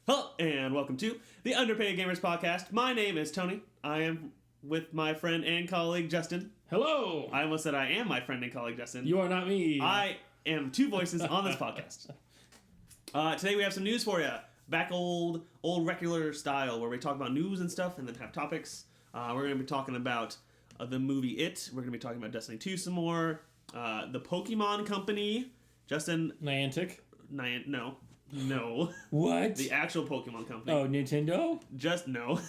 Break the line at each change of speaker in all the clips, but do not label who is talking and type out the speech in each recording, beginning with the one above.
Hello, and welcome to the Underpaid Gamers Podcast. My name is Tony. I am with my friend and colleague, Justin.
Hello!
I almost said I am my friend and colleague, Justin.
You are not me.
I am two voices on this podcast. Today we have some news for you. Back old regular style, where we talk about news and stuff, and then have topics. We're going to be talking about the movie It. We're going to be talking about Destiny 2 some more. The Pokemon Company. Justin...
Niantic?
No.
What?
The actual Pokemon Company.
Oh, Nintendo?
Just no.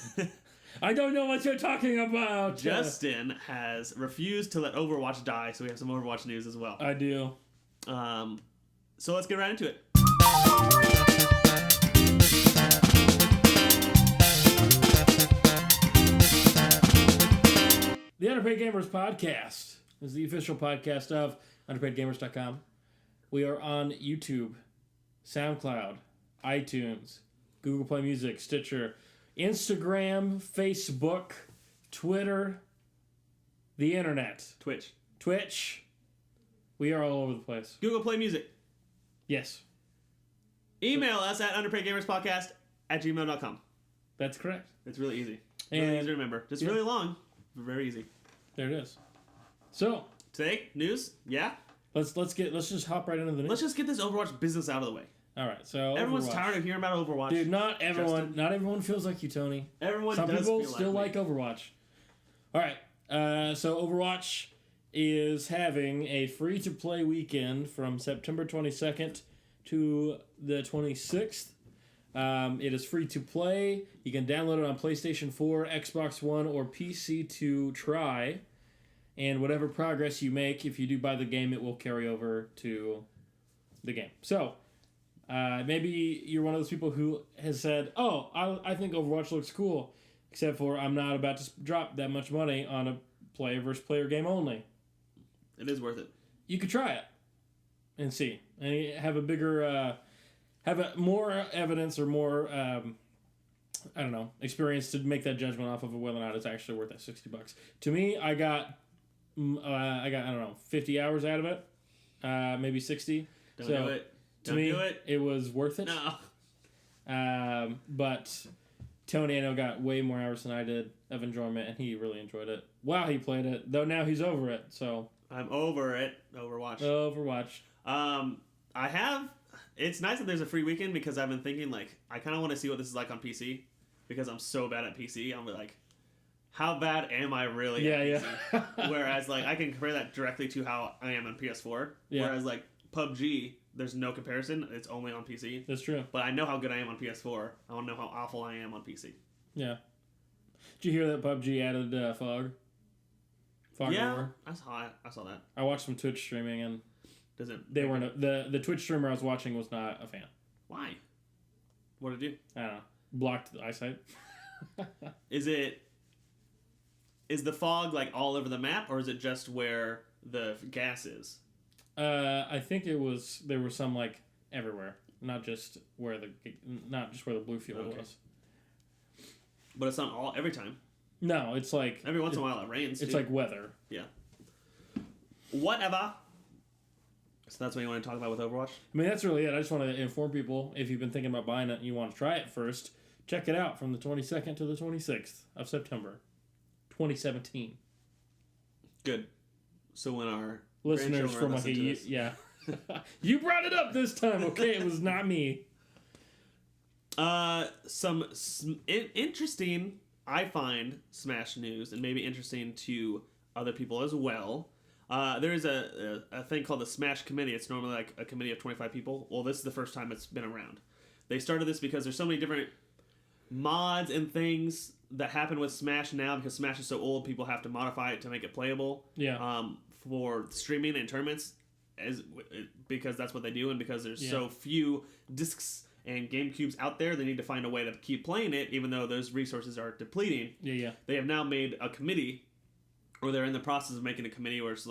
I don't know what you're talking about.
Justin has refused to let Overwatch die, so we have some Overwatch news as well.
I do.
So let's get right into it.
The Underpaid Gamers Podcast is the official podcast of underpaidgamers.com. We are on YouTube, SoundCloud, iTunes, Google Play Music, Stitcher, Instagram, Facebook, Twitter, the internet, Twitch. We are all over the place.
Google Play Music.
Yes.
Email us at underpaidgamerspodcast@gmail.com.
That's correct.
It's really easy. Really easy to remember. Just really long, but very easy.
There it is. So
today, news, yeah.
Let's just hop right into the news.
Let's just get this Overwatch business out of the way.
All right, so
everyone's
Overwatch.
tired of hearing about Overwatch.
Dude, not everyone feels like you, Tony.
Some
people still like Overwatch. All right, so Overwatch is having a free-to-play weekend from September 22nd to the 26th. It is free to play. You can download it on PlayStation 4, Xbox One, or PC to try. And whatever progress you make, if you do buy the game, it will carry over to the game. So, maybe you're one of those people who has said, oh, I think Overwatch looks cool, except for I'm not about to drop that much money on a player versus player game only.
It is worth it.
You could try it and see. And have a bigger, more evidence or more, experience to make that judgment off of whether or not it's actually worth that $60. To me, I got 50 hours out of it, maybe 60.
Don't do it. Don't do it.
It was worth it.
No.
But Tony, I know, got way more hours than I did of enjoyment, and he really enjoyed it. Wow, he played it. Though now he's over it, so...
I'm over it. Overwatch. It's nice that there's a free weekend, because I've been thinking, I kind of want to see what this is like on PC, because I'm so bad at PC. I'm like, how bad am I really at PC? Yeah. Whereas, I can compare that directly to how I am on PS4. Yeah. Whereas, PUBG, there's no comparison. It's only on PC.
That's true.
But I know how good I am on PS4. I want to know how awful I am on PC.
Yeah. Did you hear that PUBG added fog?
Yeah, I saw that.
I watched some Twitch streaming, and
weren't
the Twitch streamer I was watching was not a fan.
Why? What did it do?
I don't know. Blocked the eyesight.
Is the fog all over the map, or is it just where the gas is?
I think there was some everywhere, not just where the blue fuel was.
But it's not every time.
No, it's
every once in a while it rains.
It's like weather.
Yeah. Whatever. So that's what you want to talk about with Overwatch?
I mean, that's really it. I just want to inform people, if you've been thinking about buying it and you want to try it first, check it out from the 22nd to the 26th of September, 2017.
Good. So when our
listeners from yeah. You brought it up this time, okay? It was not me.
Some interesting, I find, Smash news, and maybe interesting to other people as well. There is a thing called the Smash Committee. It's normally a committee of 25 people. Well, this is the first time it's been around. They started this because there's so many different mods and things that happen with Smash now, because Smash is so old, people have to modify it to make it playable.
Yeah.
For streaming and tournaments, because that's what they do, and because there's so few discs and GameCubes out there, they need to find a way to keep playing it, even though those resources are depleting.
Yeah.
They have now made a committee, or they're in the process of making a committee where it's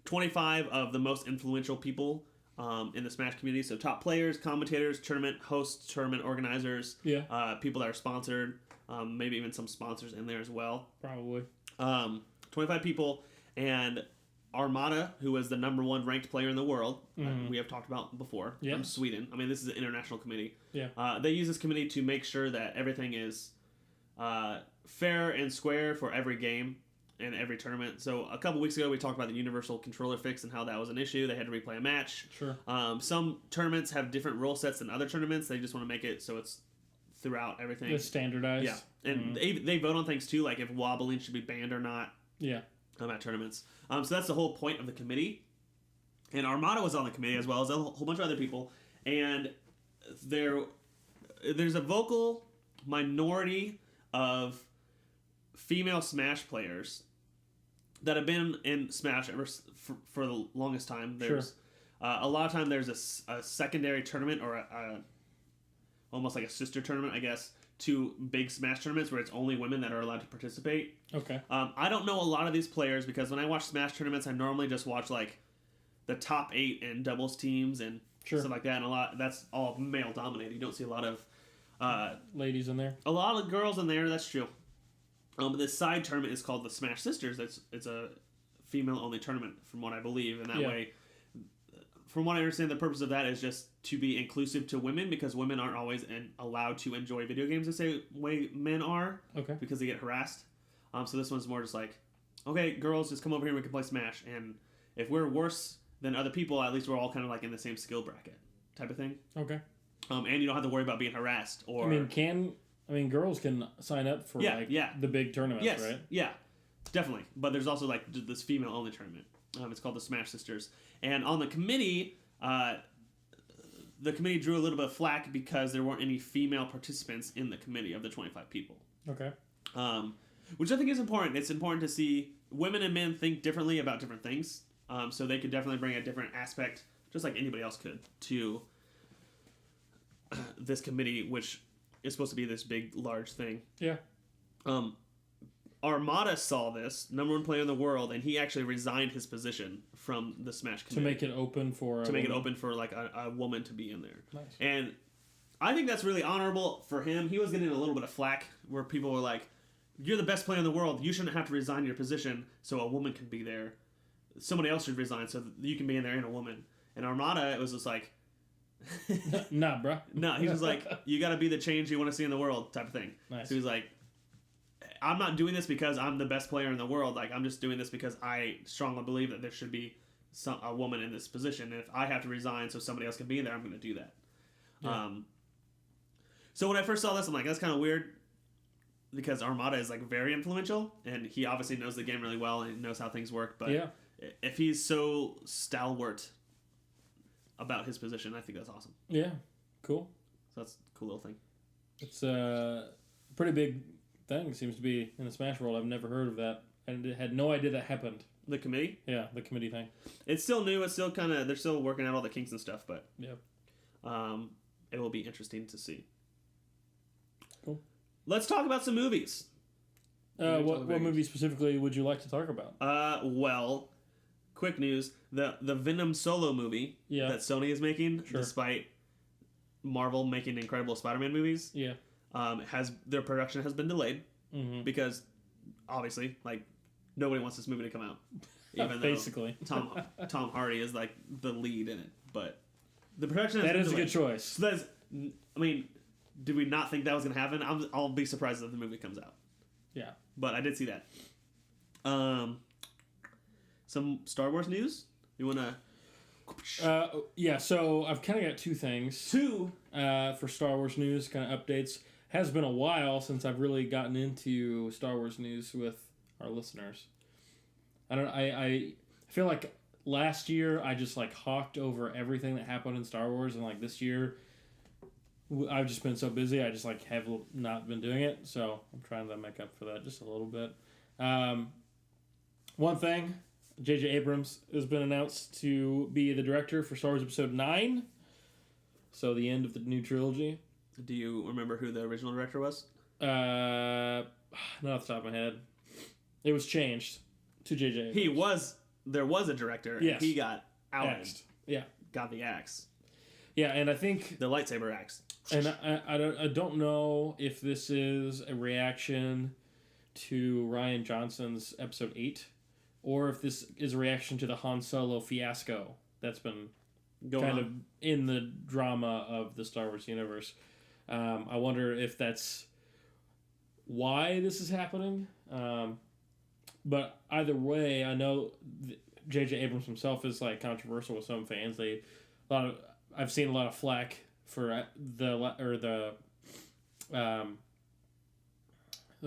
25 of the most influential people in the Smash community. So top players, commentators, tournament hosts, tournament organizers, people that are sponsored, maybe even some sponsors in there as well.
Probably.
25 people, and Armada, who was the #1 ranked player in the world, we have talked about before, from Sweden. I mean, this is an international committee.
Yeah.
They use this committee to make sure that everything is fair and square for every game and every tournament. So a couple weeks ago, we talked about the universal controller fix and how that was an issue. They had to replay a match.
Sure.
Some tournaments have different rule sets than other tournaments. They just want to make it so it's throughout everything.
It's standardized.
Yeah. And they vote on things too, like if wobbling should be banned or not.
Yeah.
At tournaments. So that's the whole point of the committee. And Armada was on the committee as well as a whole bunch of other people. And there's a vocal minority of female Smash players that have been in Smash for the longest time. There's a lot of time there's a secondary tournament or almost like a sister tournament, I guess, to big Smash tournaments where it's only women that are allowed to participate.
Okay.
I don't know a lot of these players because when I watch Smash tournaments, I normally just watch like the top 8 and doubles teams and stuff like that. And that's all male dominated. You don't see a lot of
ladies in there.
A lot of girls in there. That's true. This side tournament is called the Smash Sisters. It's a female-only tournament, from what I believe, and that way, from what I understand, the purpose of that is just to be inclusive to women because women aren't always allowed to enjoy video games the same way men are.
Okay.
Because they get harassed. So this one's more just like, okay, girls, just come over here and we can play Smash, and if we're worse than other people, at least we're all kind of like in the same skill bracket type of thing.
Okay.
And you don't have to worry about being harassed or.
I mean, girls can sign up for the big tournaments, right?
Yeah, definitely. But there's also like this female-only tournament. It's called the Smash Sisters. And on the committee drew a little bit of flack because there weren't any female participants in the committee of the 25 people.
Okay.
Which I think is important. It's important to see women and men think differently about different things. So they could definitely bring a different aspect, just like anybody else could, to this committee, which is supposed to be this big, large thing.
Yeah.
Armada saw this, #1 player in the world, and he actually resigned his position from the Smash committee.
To make it open for
like a woman to be in there.
Nice.
And I think that's really honorable for him. He was getting a little bit of flack where people were like, you're the best player in the world, you shouldn't have to resign your position so a woman can be there. Somebody else should resign so that you can be in there and a woman. And Armada, it was just like...
Nah, bro.
No, he's just like, you got to be the change you want to see in the world type of thing.
Nice.
So he's like, I'm not doing this because I'm the best player in the world. Like, I'm just doing this because I strongly believe that there should be a woman in this position. And if I have to resign so somebody else can be in there, I'm going to do that. Yeah. So when I first saw this, I'm like, that's kind of weird because Armada is like very influential and he obviously knows the game really well and knows how things work. But if he's so stalwart about his position, I think that's awesome.
Yeah, cool.
So that's a cool little thing.
It's a pretty big thing, seems to be, in the Smash world. I've never heard of that. I had no idea that happened.
The committee?
Yeah, the committee thing.
It's still new. It's still kind of... They're still working out all the kinks and stuff, but...
Yeah.
It will be interesting to see.
Cool.
Let's talk about some movies.
What movie specifically would you like to talk about?
Well, quick news. The Venom solo movie that Sony is making, despite Marvel making incredible Spider-Man movies, their production has been delayed because, obviously, like, nobody wants this movie to come out. Even
basically.
Though Tom Hardy is, like, the lead in it. But the production has
been delayed.
That
is a good choice.
So I mean, did we not think that was going to happen? I'll be surprised if the movie comes out.
Yeah.
But I did see that. Some Star Wars news? You want to...
Yeah, so I've kind of got two things. For Star Wars news, kind of updates. Has been a while since I've really gotten into Star Wars news with our listeners. I feel like last year I just like hawked over everything that happened in Star Wars, and like this year I've just been so busy I just like have not been doing it, so I'm trying to make up for that just a little bit. One thing, J.J. Abrams has been announced to be the director for Star Wars Episode 9, so the end of the new trilogy.
Do you remember who the original director was?
Not off the top of my head. It was changed to J.J. Abrams.
There was a director,
yes.
And he got outed.
Axed. Yeah.
Got the axe.
Yeah, and I think...
The lightsaber axe.
And I don't know if this is a reaction to Rian Johnson's Episode 8, or if this is a reaction to the Han Solo fiasco that's been kind of in the drama of the Star Wars universe. I wonder if that's why this is happening. But either way, I know J.J. Abrams himself is like controversial with some fans. I've seen a lot of flack for the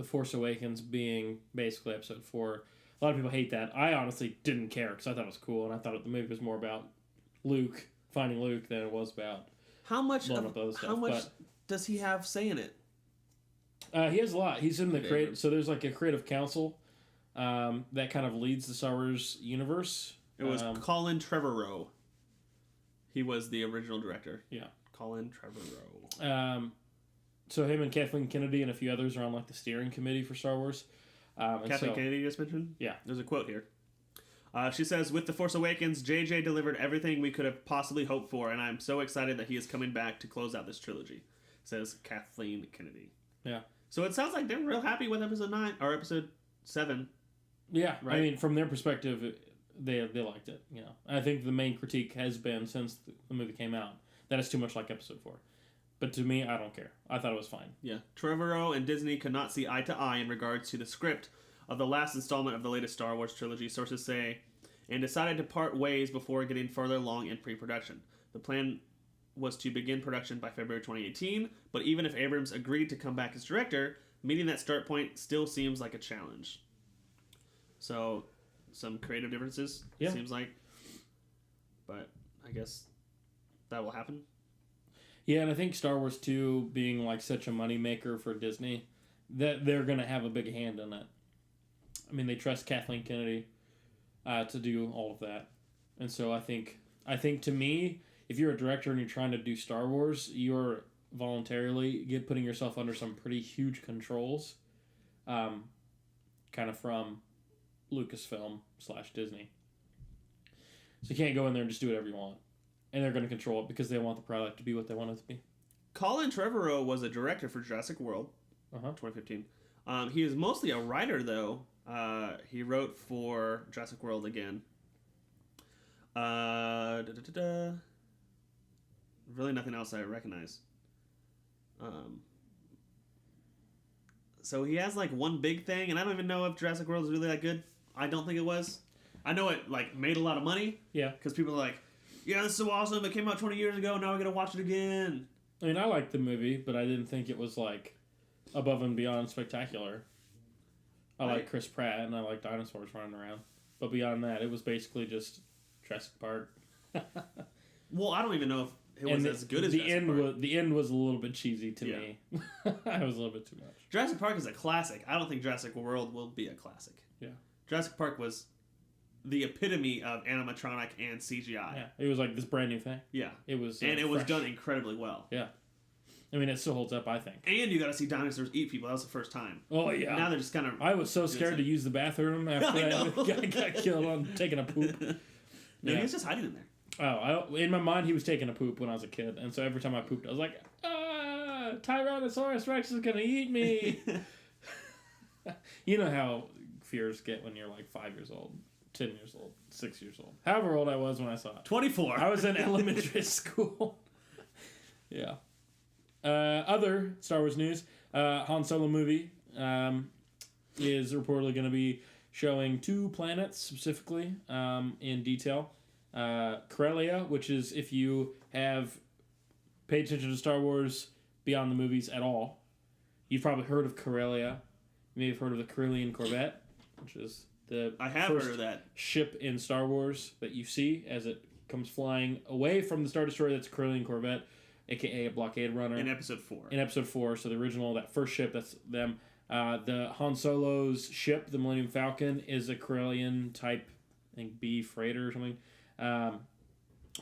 Force Awakens being basically episode 4. A lot of people hate that. I honestly didn't care because I thought it was cool, and I thought the movie was more about finding Luke than it was about
how much
stuff.
Does he have say in it?
He has a lot. He's in the creative. So there's like a creative council that kind of leads the Star Wars universe.
It was Colin Trevorrow. He was the original director.
Yeah,
Colin Trevorrow.
So him and Kathleen Kennedy and a few others are on like the steering committee for Star Wars.
Kathleen Kennedy you just mentioned?
Yeah.
There's a quote here. She says, "With The Force Awakens, JJ delivered everything we could have possibly hoped for, and I'm so excited that he is coming back to close out this trilogy," says Kathleen Kennedy.
Yeah.
So it sounds like they're real happy with episode 9 or episode 7.
Yeah.
Right?
I mean, from their perspective, they liked it. You know, I think the main critique has been since the movie came out that it's too much like episode 4. But to me, I don't care. I thought it was fine.
Yeah. Trevorrow and Disney could not see eye to eye in regards to the script of the last installment of the latest Star Wars trilogy, sources say, and decided to part ways before getting further along in pre-production. The plan was to begin production by February 2018, but even if Abrams agreed to come back as director, meeting that start point still seems like a challenge. So, some creative differences, seems like. But I guess that will happen.
Yeah, and I think Star Wars 2 being like such a moneymaker for Disney, that they're going to have a big hand in it. I mean, they trust Kathleen Kennedy to do all of that. And so I think to me, if you're a director and you're trying to do Star Wars, you're voluntarily putting yourself under some pretty huge controls, kind of from Lucasfilm/Disney. So you can't go in there and just do whatever you want. And they're going to control it because they want the product to be what they want it to be.
Colin Trevorrow was a director for Jurassic World, 2015. He is mostly a writer, though. He wrote for Jurassic World again. Really nothing else I recognize. So he has like one big thing, and I don't even know if Jurassic World is really that good. I don't think it was. I know it like made a lot of money.
Yeah.
Because people are like, yeah, this is so awesome. It came out 20 years ago. Now we're going to watch it again.
I mean, I liked the movie, but I didn't think it was like above and beyond spectacular. I like Chris Pratt and I like dinosaurs running around. But beyond that, it was basically just Jurassic Park.
Well, I don't even know if it was as good as Jurassic Park.
The end was a little bit cheesy to me. It was a little bit too much.
Jurassic Park is a classic. I don't think Jurassic World will be a classic.
Yeah.
Jurassic Park was the epitome of animatronic and CGI.
Yeah, it was like this brand new thing.
Yeah.
It was
and it was done incredibly well.
Yeah. I mean, it still holds up, I think.
And you got to see dinosaurs eat people. That was the first time.
Oh, yeah.
Now they're just kind of...
I was so scared to use the bathroom after I got killed on taking a poop.
No, he was just hiding in there.
In my mind, he was taking a poop when I was a kid. And so every time I pooped, I was like, Tyrannosaurus Rex is going to eat me. You know how fears get when you're like 5 years old, 10 years old, 6 years old. However old I was when I saw it.
24.
I was in elementary school. Yeah. Other Star Wars news, Han Solo movie is reportedly going to be showing 2 planets specifically in detail. Corellia, which is if you have paid attention to Star Wars beyond the movies at all, you've probably heard of Corellia. You may have heard of the Corellian Corvette, which is the
heard of that
ship in Star Wars that you see as it comes flying away from the Star Destroyer. That's a Corellian Corvette, aka a blockade runner.
In episode 4.
In episode 4, so the original, that first ship, that's them. The Han Solo's ship, the Millennium Falcon, is a Corellian type, I think B freighter or something, or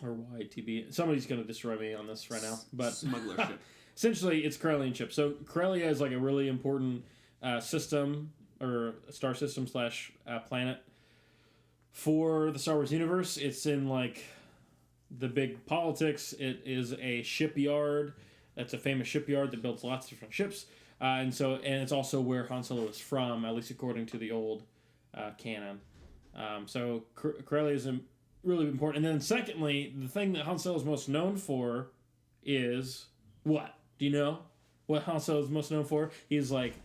YTB. Somebody's gonna destroy me on this right now, but
smuggler ship.
Essentially, it's Corellian ship. So Corellia is like a really important system or star system / planet for the Star Wars universe. It's in like the big politics. It is a shipyard. That's a famous shipyard that builds lots of different ships. And it's also where Han Solo is from, at least according to the old canon. So Corellia is really important. And then secondly, the thing that Han Solo is most known for is what? Do you know what Han Solo is most known for? He's like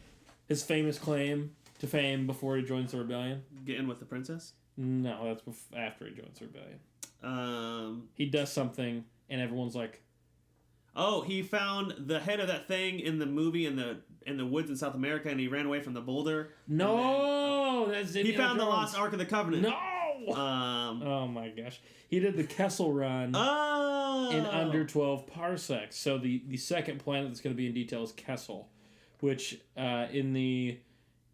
his famous claim to fame before he joins the rebellion.
Getting with the princess?
No, that's after he joins the rebellion. He does something, and everyone's like,
"Oh, he found the head of that thing in the movie in the woods in South America, and he ran away from the boulder."
No, that's
he found the lost Ark of the Covenant.
No. Oh my gosh, he did the Kessel Run. In under 12 parsecs. So the second planet that's going to be in detail is Kessel, which in the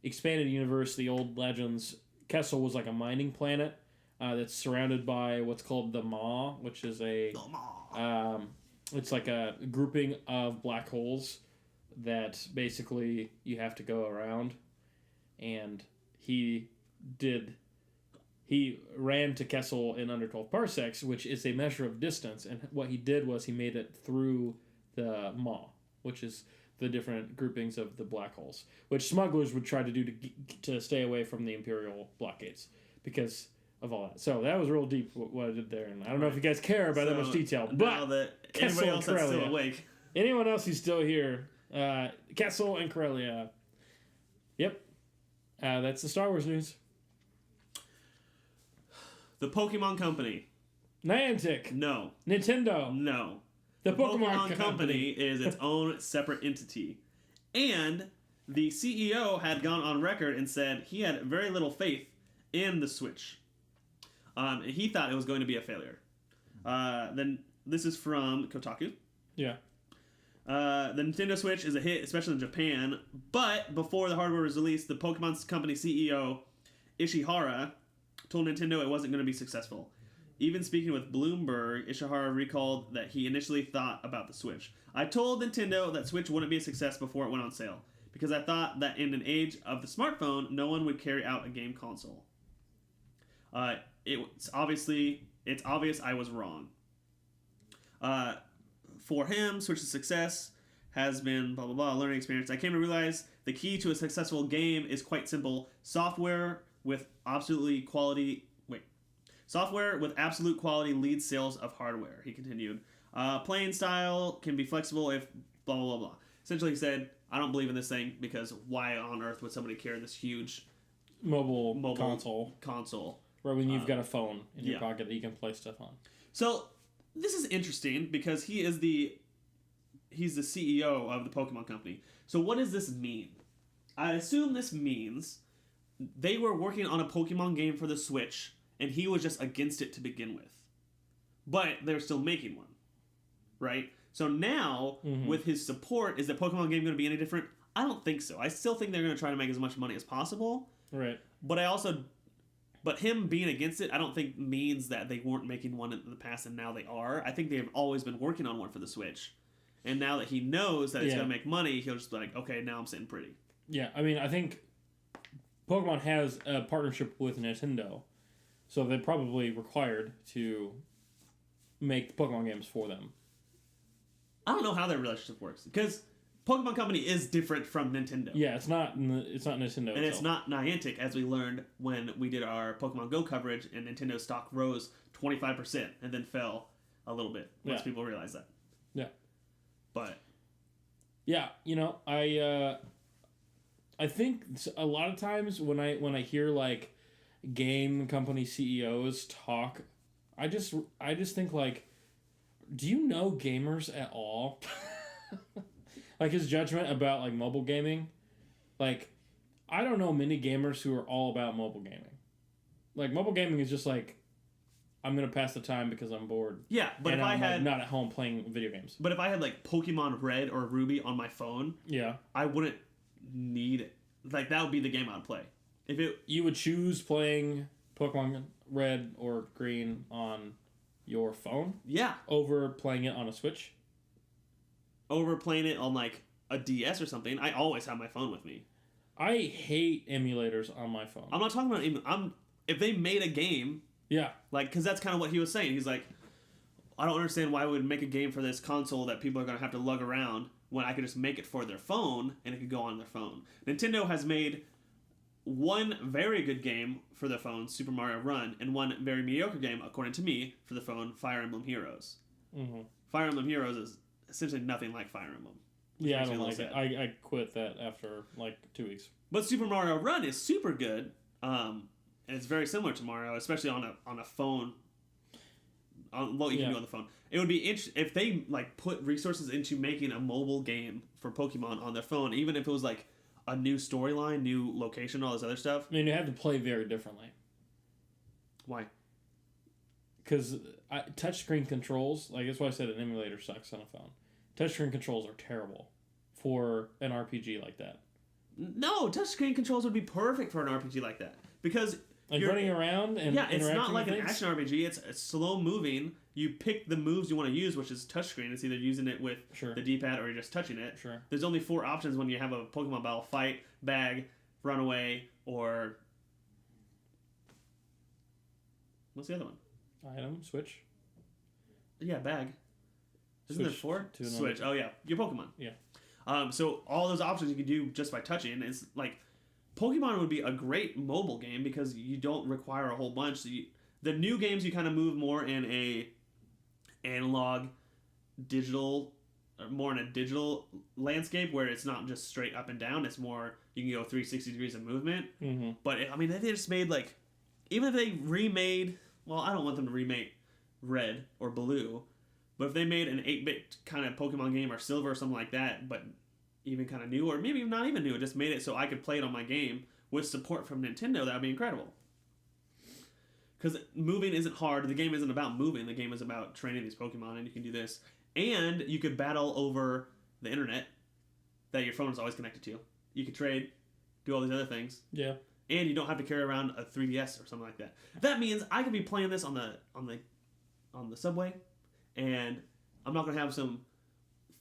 expanded universe, the old legends, Kessel was like a mining planet that's surrounded by what's called the Maw, which is it's like a grouping of black holes that basically you have to go around. And he ran to Kessel in under 12 parsecs, which is a measure of distance. And what he did was he made it through the Maw, which is the different groupings of the black holes, which smugglers would try to do to stay away from the Imperial blockades because of all that. So that was real deep what I did there. And I don't know if you guys care about that much detail. But
that anybody else that's still awake.
Anyone else who's still here, Kessel and Corellia. Yep. That's the Star Wars news.
The Pokemon Company.
Niantic.
No.
Nintendo.
No.
The
Pokemon Company is its own separate entity. And the CEO had gone on record and said he had very little faith in the Switch. He thought it was going to be a failure. Then this is from Kotaku.
Yeah.
The Nintendo Switch is a hit, especially in Japan. But before the hardware was released, the Pokemon Company CEO Ishihara told Nintendo it wasn't going to be successful. Even speaking with Bloomberg, Ishihara recalled that he initially thought about the Switch. "I told Nintendo that Switch wouldn't be a success before it went on sale, because I thought that in an age of the smartphone, no one would carry out a game console. It's obvious I was wrong. For him, Switch's success has been blah blah blah learning experience. I came to realize the key to a successful game is quite simple: software with absolute quality leads sales of hardware," he continued. "Playing style can be flexible if blah blah blah." Essentially, he said, "I don't believe in this thing because why on earth would somebody carry this huge
mobile console right when you've got a phone in your pocket that you can play stuff on?" So
this is interesting because he's the CEO of the Pokemon Company. So what does this mean? I assume this means they were working on a Pokemon game for the Switch, and he was just against it to begin with. But they're still making one, right? So now, with his support, is the Pokemon game going to be any different? I don't think so. I still think they're going to try to make as much money as possible.
Right.
But him being against it, I don't think means that they weren't making one in the past and now they are. I think they've always been working on one for the Switch. And now that he knows that it's going to make money, he'll just be like, okay, now I'm sitting pretty.
Yeah, I mean, I think Pokemon has a partnership with Nintendo, so they're probably required to make Pokemon games for them.
I don't know how their relationship works, because Pokemon Company is different from Nintendo.
Yeah, it's not Nintendo.
And it's not Niantic, as we learned when we did our Pokemon Go coverage, and Nintendo stock rose 25% and then fell a little bit once people realized that.
Yeah.
But
yeah, I think a lot of times when I hear like game company CEOs talk, I just think like, do you know gamers at all? Like his judgment about like mobile gaming, like I don't know many gamers who are all about mobile gaming. Like mobile gaming is just like, I'm gonna pass the time because I'm bored.
Yeah, but if I had
not at home playing video games.
But if I had like Pokemon Red or Ruby on my phone, I wouldn't need it. Like that would be the game I'd play.
You would choose playing Pokemon Red or Green on your phone, over playing it on a Switch,
over playing it on like a DS or something. I always have my phone with me.
I hate emulators on my phone.
I'm not talking about if they made a game.
Yeah.
Like, because that's kind of what he was saying. He's like, I don't understand why we would make a game for this console that people are going to have to lug around when I could just make it for their phone and it could go on their phone. Nintendo has made one very good game for the phone, Super Mario Run, and one very mediocre game, according to me, for the phone, Fire Emblem Heroes.
Mm-hmm.
Fire Emblem Heroes is essentially nothing like Fire Emblem.
Yeah, I don't like it. I quit that after like 2 weeks.
But Super Mario Run is super good, and it's very similar to Mario, especially on a phone. On what you can do on the phone. It would be interesting if they like put resources into making a mobile game for Pokemon on their phone, even if it was like a new storyline, new location, all this other stuff.
I mean, you have to play very differently.
Why?
Because touchscreen controls, like that's why I said an emulator sucks on a phone. Touchscreen controls are terrible for an RPG like that.
No, touchscreen controls would be perfect for an RPG like that because
like running around and
it's not like an
things?
action RPG. It's slow moving. You pick the moves you want to use, which is touchscreen. It's either using it with the D-pad or you're just touching it.
Sure.
There's only 4 options when you have a Pokemon battle: fight, bag, run away, or what's the other one?
Item, switch.
Yeah, bag. Isn't there 4? Switch. Oh yeah, your Pokemon.
Yeah.
So all those options you can do just by touching. It's like Pokemon would be a great mobile game because you don't require a whole bunch. So the new games you kind of move more in a analog, digital, more in a digital landscape where it's not just straight up and down. It's more you can go 360 degrees of movement.
Mm-hmm.
But I mean, if they just made like, even if they remade, well, I don't want them to remake Red or Blue. But if they made an 8-bit kind of Pokemon game or Silver or something like that, but even kind of new, or maybe not even new, just made it so I could play it on my game with support from Nintendo, that would be incredible. Because moving isn't hard. The game isn't about moving. The game is about training these Pokemon, and you can do this. And you could battle over the internet that your phone is always connected to. You could trade, do all these other things.
Yeah.
And you don't have to carry around a 3DS or something like that. That means I could be playing this on the subway, and I'm not going to have some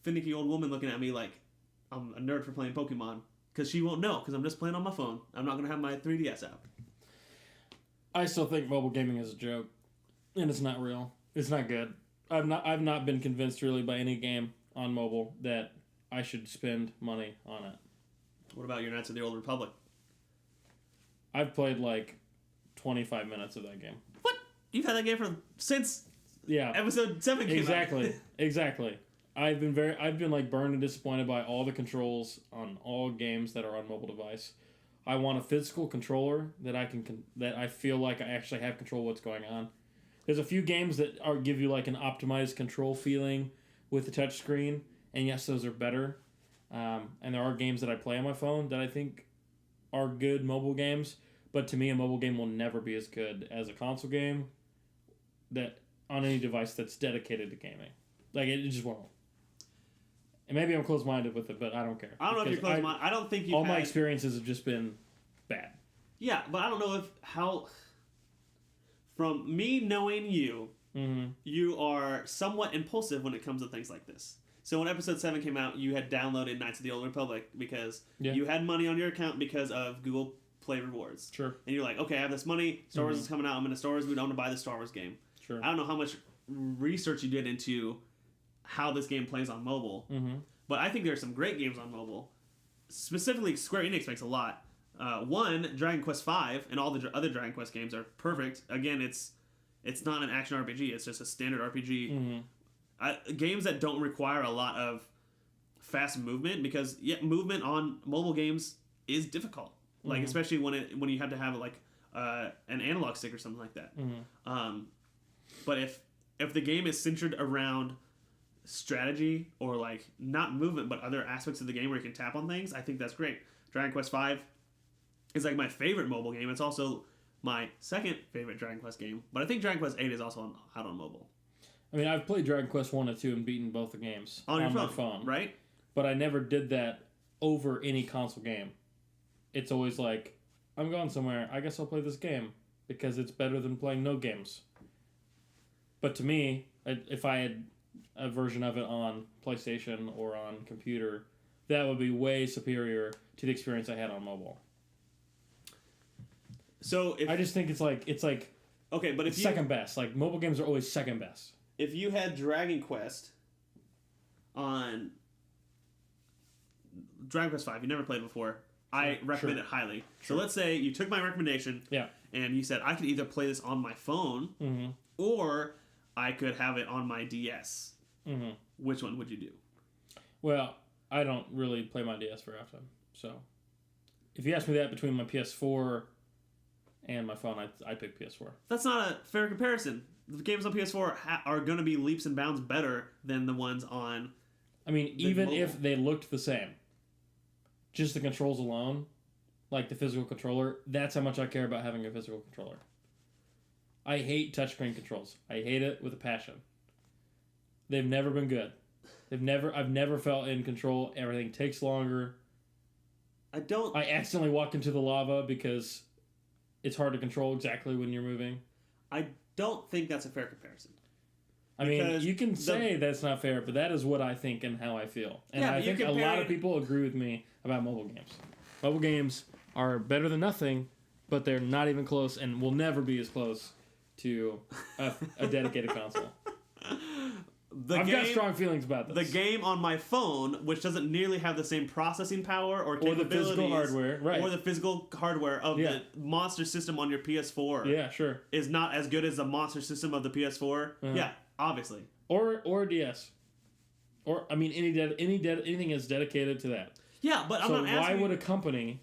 finicky old woman looking at me like I'm a nerd for playing Pokemon, because she won't know, because I'm just playing on my phone. I'm not going to have my 3DS out.
I still think mobile gaming is a joke, and it's not real. It's not good. I've not been convinced really by any game on mobile that I should spend money on it.
What about your Knights of the Old Republic?
I've played like 25 minutes of that game.
What? You've had that game since episode 7 came out.
Exactly. I've been like burned and disappointed by all the controls on all games that are on mobile device. I want a physical controller that I feel like I actually have control of what's going on. There's a few games that give you like an optimized control feeling with the touchscreen, and yes, those are better. And there are games that I play on my phone that I think are good mobile games, but to me, a mobile game will never be as good as a console game that on any device that's dedicated to gaming. Like it just won't. And maybe I'm closed-minded with it, but I don't care.
I don't know if you're closed-minded. I don't think
all my experiences have just been bad.
Yeah, but I don't know how. From me knowing you, you are somewhat impulsive when it comes to things like this. So when episode 7 came out, you had downloaded Knights of the Old Republic because you had money on your account because of Google Play Rewards.
Sure.
And you're like, okay, I have this money. Star Wars is coming out. I'm in a Star Wars mood. I want to buy the Star Wars game.
Sure.
I don't know how much research you did into how this game plays on mobile. But I think there are some great games on mobile. Specifically, Square Enix makes a lot. One, Dragon Quest V, and all the other Dragon Quest games are perfect. Again, it's not an action RPG. It's just a standard RPG. Games that don't require a lot of fast movement, because movement on mobile games is difficult. Like especially when you have to have like an analog stick or something like that. But if the game is centered around strategy or like not movement but other aspects of the game where you can tap on things, I think that's great. Dragon Quest V is like my favorite mobile game. It's also my second favorite Dragon Quest game, but I think Dragon Quest 8 is also out on mobile.
I mean, I've played Dragon Quest 1 and 2 and beaten both the games
on
my
phone, right?
But I never did that over any console game. It's always like, I'm going somewhere, I guess I'll play this game because it's better than playing no games. But to me, if I had a version of it on PlayStation or on computer, that would be way superior to the experience I had on mobile.
So
I just think it's like
okay, but if you,
second best. Like mobile games are always second best.
If you had Dragon Quest on Dragon Quest V, you never played before. I recommend it highly. So let's say you took my recommendation, and you said I could either play this on my phone, or I could have it on my DS. Which one would you do?
Well, I don't really play my DS very often, so if you ask me that between my PS4 and my phone, I'd pick PS4.
That's not a fair comparison. The games on PS4 are going to be leaps and bounds better than the ones on.
I mean, even if they looked the same, just the controls alone, like the physical controller, that's how much I care about having a physical controller. I hate touchscreen controls. I hate it with a passion. They've never been good. I've never felt in control. Everything takes longer. I accidentally walk into the lava because it's hard to control exactly when you're moving.
I don't think that's a fair comparison.
I mean, you can say that's not fair, but that is what I think and how I feel. And I think a lot of people agree with me about mobile games. Mobile games are better than nothing, but they're not even close and will never be as close to a dedicated console. I've got strong feelings about this.
The game on my phone, which doesn't nearly have the same processing power or capabilities,
the physical hardware, right?
Or the physical hardware of the monster system on your PS4.
Yeah, sure.
Is not as good as the monster system of the PS4. Yeah, obviously.
Or DS. Or I mean, anything is dedicated to that.
Yeah, but I'm not asking.
Why would a company?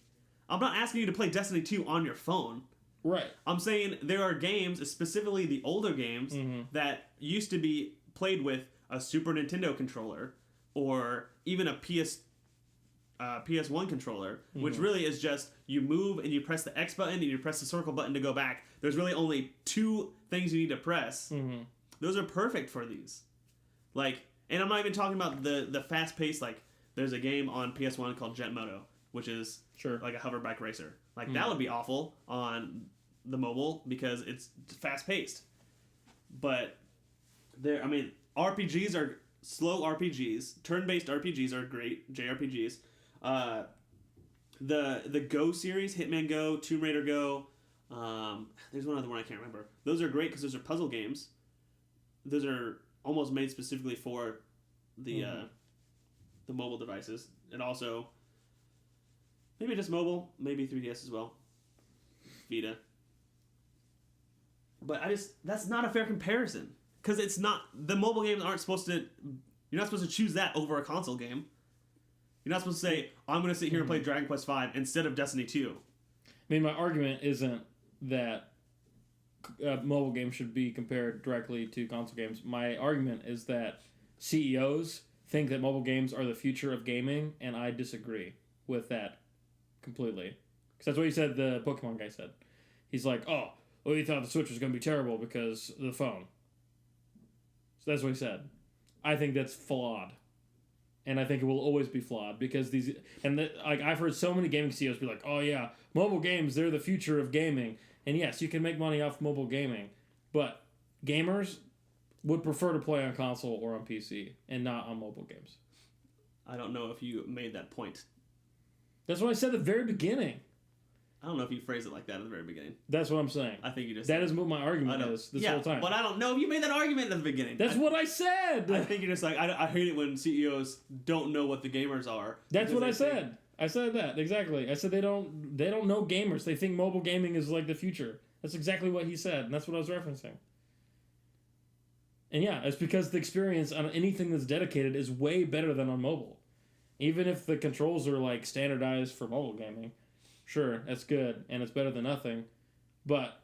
I'm not asking you to play Destiny 2 on your phone.
Right.
I'm saying there are games, specifically the older games, that used to be played with a Super Nintendo controller or even a PS1 controller, which really is just you move and you press the X button and you press the circle button to go back. There's really only two things you need to press. Those are perfect for these. Like, and I'm not even talking about the fast-paced, like, there's a game on PS1 called Jet Moto, which is like a hover bike racer. Like, that would be awful on the mobile because it's fast-paced. But RPGs are slow RPGs. Turn-based RPGs are great, JRPGs. The Go series, Hitman Go, Tomb Raider Go. There's one other one I can't remember. Those are great because those are puzzle games. Those are almost made specifically for the mobile devices. And also, maybe just mobile, maybe 3DS as well. Vita. But that's not a fair comparison. Because it's not, the mobile games aren't supposed to, you're not supposed to choose that over a console game. You're not supposed to say, I'm going to sit here and play Dragon Quest V instead of Destiny 2.
I mean, my argument isn't that mobile games should be compared directly to console games. My argument is that CEOs think that mobile games are the future of gaming, and I disagree with that completely. Because that's what he said, the Pokemon guy said. He's like, well, he thought the Switch was going to be terrible because of the phone. So that's what he said. I think that's flawed. And I think it will always be flawed because I've heard so many gaming CEOs be like, oh yeah, mobile games, they're the future of gaming. And yes, you can make money off mobile gaming, but gamers would prefer to play on console or on PC and not on mobile games.
I don't know if you made that point.
That's what I said at the very beginning.
I don't know if you phrased it like that at the very beginning.
That's what I'm saying.
I think you just...
That is what my argument is this whole time.
But I don't know if you made that argument at the beginning.
That's what I said!
I think you're just like, I hate it when CEOs don't know what the gamers are.
That's what I said. I said that, exactly. I said they don't know gamers. They think mobile gaming is like the future. That's exactly what he said, and that's what I was referencing. And yeah, it's because the experience on anything that's dedicated is way better than on mobile. Even if the controls are like standardized for mobile gaming, sure, that's good, and it's better than nothing. But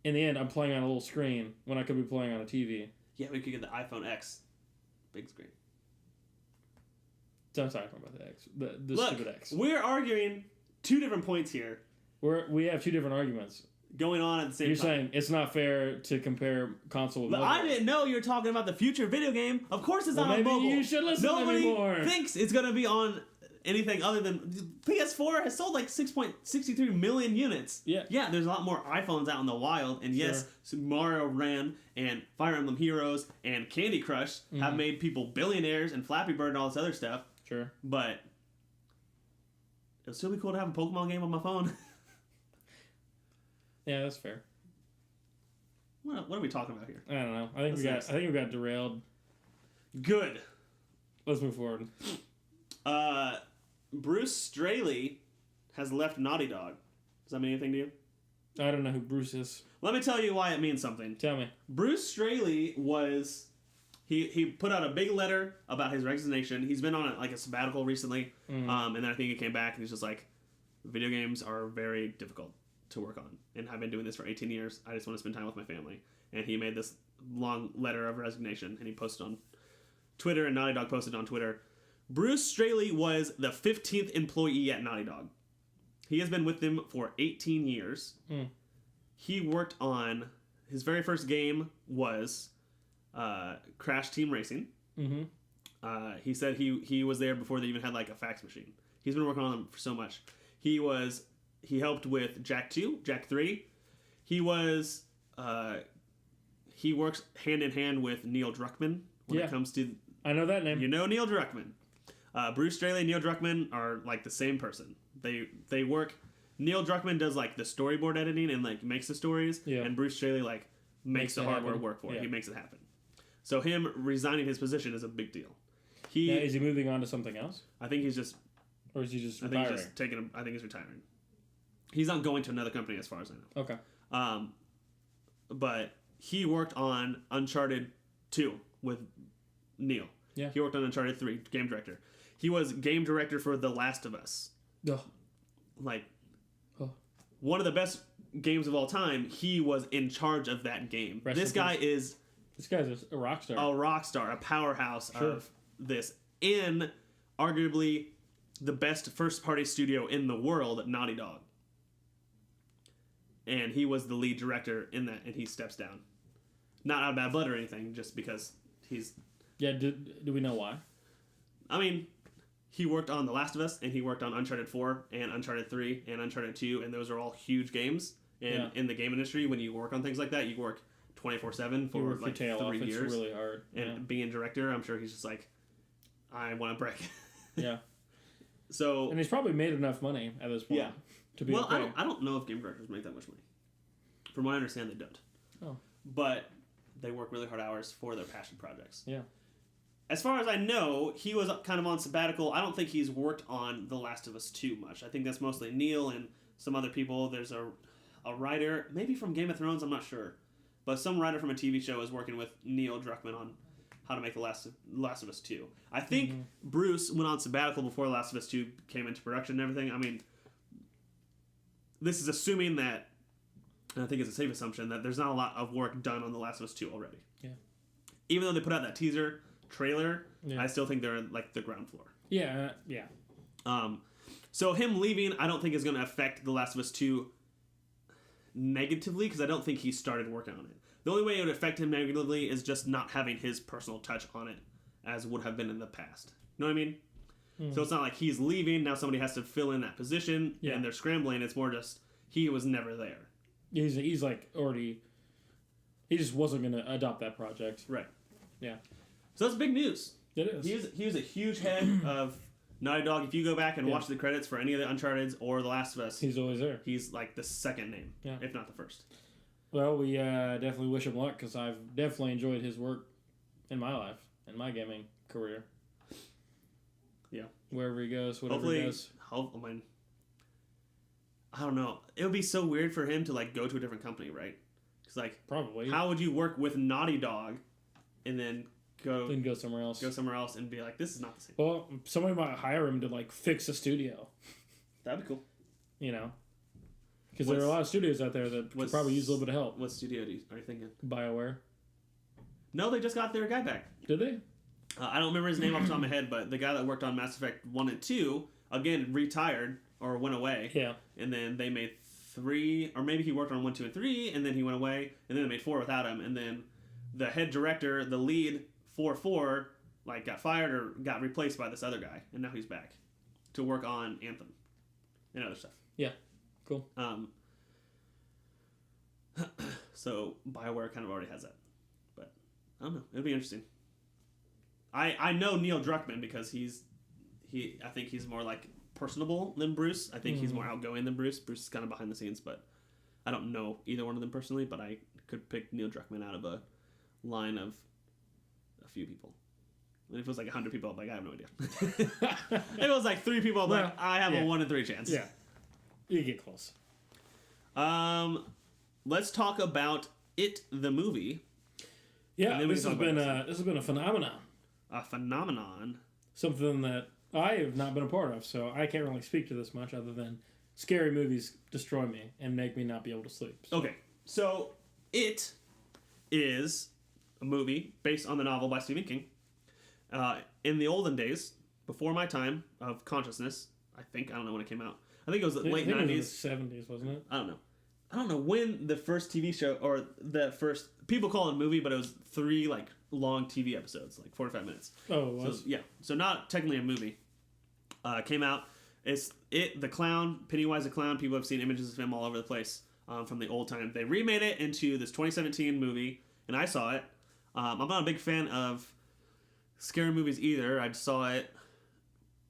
in the end, I'm playing on a little screen when I could be playing on a TV.
Yeah, we could get the iPhone X. Big screen.
Don't talk about the X. The stupid X.
We're arguing two different points here.
We have two different arguments.
Going on at the same time.
You're saying it's not fair to compare console with mobile.
I didn't know you were talking about the future video game. Of course it's not on mobile.
Maybe you should listen to me more.
Nobody thinks it's going to be on anything other than... PS4 has sold like 6.63 million units.
Yeah.
Yeah, there's a lot more iPhones out in the wild. And yes, Mario Ran and Fire Emblem Heroes and Candy Crush have made people billionaires and Flappy Bird and all this other stuff.
Sure.
But it would still be cool to have a Pokemon game on my phone.
Yeah, that's fair.
What are we talking about here?
I don't know. I think we got derailed.
Good.
Let's move forward.
Bruce Straley has left Naughty Dog. Does that mean anything to you?
I don't know who Bruce is.
Let me tell you why it means something.
Tell me.
Bruce Straley was... He put out a big letter about his resignation. He's been on a sabbatical recently. And then I think he came back and he's just like, video games are very difficult to work on. And I've been doing this for 18 years. I just want to spend time with my family. And he made this long letter of resignation. And he posted on Twitter, and Naughty Dog posted on Twitter. Bruce Straley was the 15th employee at Naughty Dog. He has been with them for 18 years. He worked on... His very first game was Crash Team Racing. He said he was there before they even had like a fax machine. He's been working on them for so much. He helped with Jak 2, Jak 3. He works hand in hand with Neil Druckmann when it comes to...
I know that name.
You know Neil Druckmann. Bruce Straley and Neil Druckmann are like the same person. They work... Neil Druckmann does like the storyboard editing and like makes the stories, and Bruce Straley like makes the hardware work for it. He makes it happen. So him resigning his position is a big deal.
Is he moving on to something else?
I think he's just...
Or is he just
I
retiring?
think he's retiring. He's not going to another company as far as I know.
Okay.
But he worked on Uncharted 2 with Neil.
Yeah.
He worked on Uncharted 3, game director. He was game director for The Last of Us.
Ugh.
Like, one of the best games of all time, he was in charge of that game. This guy's
a rock star.
A rock star, a powerhouse of this. In arguably the best first-party studio in the world, Naughty Dog. And he was the lead director in that, and he steps down. Not out of bad blood or anything, just because he's...
Yeah, do we know why?
I mean, he worked on The Last of Us, and he worked on Uncharted 4, and Uncharted 3, and Uncharted 2, and those are all huge games. And in the game industry, when you work on things like that, you work 24/7 for like 3 years.
It's really hard.
And being director, I'm sure he's just like, I want to break.
Yeah.
So...
And he's probably made enough money at this point.
Yeah.
To be okay.
I don't know if game directors make that much money. From what I understand, they don't.
Oh.
But they work really hard hours for their passion projects.
Yeah.
As far as I know, he was kind of on sabbatical. I don't think he's worked on The Last of Us too much. I think that's mostly Neil and some other people. There's a writer, maybe from Game of Thrones, I'm not sure. But some writer from a TV show is working with Neil Druckmann on how to make The Last of Us 2. I think Bruce went on sabbatical before The Last of Us 2 came into production and everything. I mean, this is assuming that, and I think it's a safe assumption, that there's not a lot of work done on The Last of Us 2 already.
Yeah.
Even though they put out that teaser trailer, I still think they're like the ground floor.
Yeah.
So him leaving, I don't think is going to affect The Last of Us 2 negatively, because I don't think he started working on it. The only way it would affect him negatively is just not having his personal touch on it, as would have been in the past. You know what I mean? So it's not like he's leaving, now somebody has to fill in that position, and they're scrambling. It's more just, he was never there.
He's like already... He just wasn't going to adopt that project.
Right.
Yeah.
So that's big news.
It is.
He was a huge head of Naughty Dog. If you go back and watch the credits for any of the Uncharted or The Last of Us,
he's always there.
He's like the second name, if not the first.
Well, we definitely wish him luck, because I've definitely enjoyed his work in my life, in my gaming career.
Yeah.
Wherever he goes, whatever he does.
I don't know. It would be so weird for him to like go to a different company, right? Because like,
probably.
How would you work with Naughty Dog and then go
somewhere else?
Go somewhere else and be like, this is not the same.
Well, somebody might hire him to like fix a studio.
That'd be cool.
You know, because there are a lot of studios out there that could probably use a little bit of help.
What studio are you thinking?
BioWare.
No, they just got their guy back.
Did they?
I don't remember his name off the top of my head, but the guy that worked on Mass Effect 1 and 2, again, retired or went away.
Yeah.
And then they made 3, or maybe he worked on 1, 2, and 3, and then he went away, and then they made 4 without him, and then the head director, the lead for 4, like got fired or got replaced by this other guy, and now he's back to work on Anthem and other stuff.
Yeah. Cool.
So BioWare kind of already has that. But I don't know. It'll be interesting. I know Neil Druckmann because I think he's more like personable than Bruce. I think he's more outgoing than Bruce. Bruce is kind of behind the scenes, but I don't know either one of them personally, but I could pick Neil Druckmann out of a line of a few people. And if it was like 100 people, I'm like, I have no idea. If it was like 3 people, I'm like, I have a 1 in 3 chance.
Yeah. You get close.
Let's talk about It the movie.
Yeah, this has been a phenomenon.
A phenomenon.
Something that I have not been a part of, so I can't really speak to this much other than scary movies destroy me and make me not be able to sleep. So.
Okay, so It is a movie based on the novel by Stephen King. In the olden days, before my time of consciousness, I don't know when it came out. I think it was the late 90s.
It was the 70s, wasn't it?
I don't know when the first TV show, or the first, people call it a movie, but it was 3 like long TV episodes, like 45 minutes.
Oh, it was?
So, yeah, so not technically a movie. Came out. It's It, the clown, Pennywise the clown. People have seen images of him all over the place from the old time. They remade it into this 2017 movie, and I saw it. I'm not a big fan of scary movies either. I saw it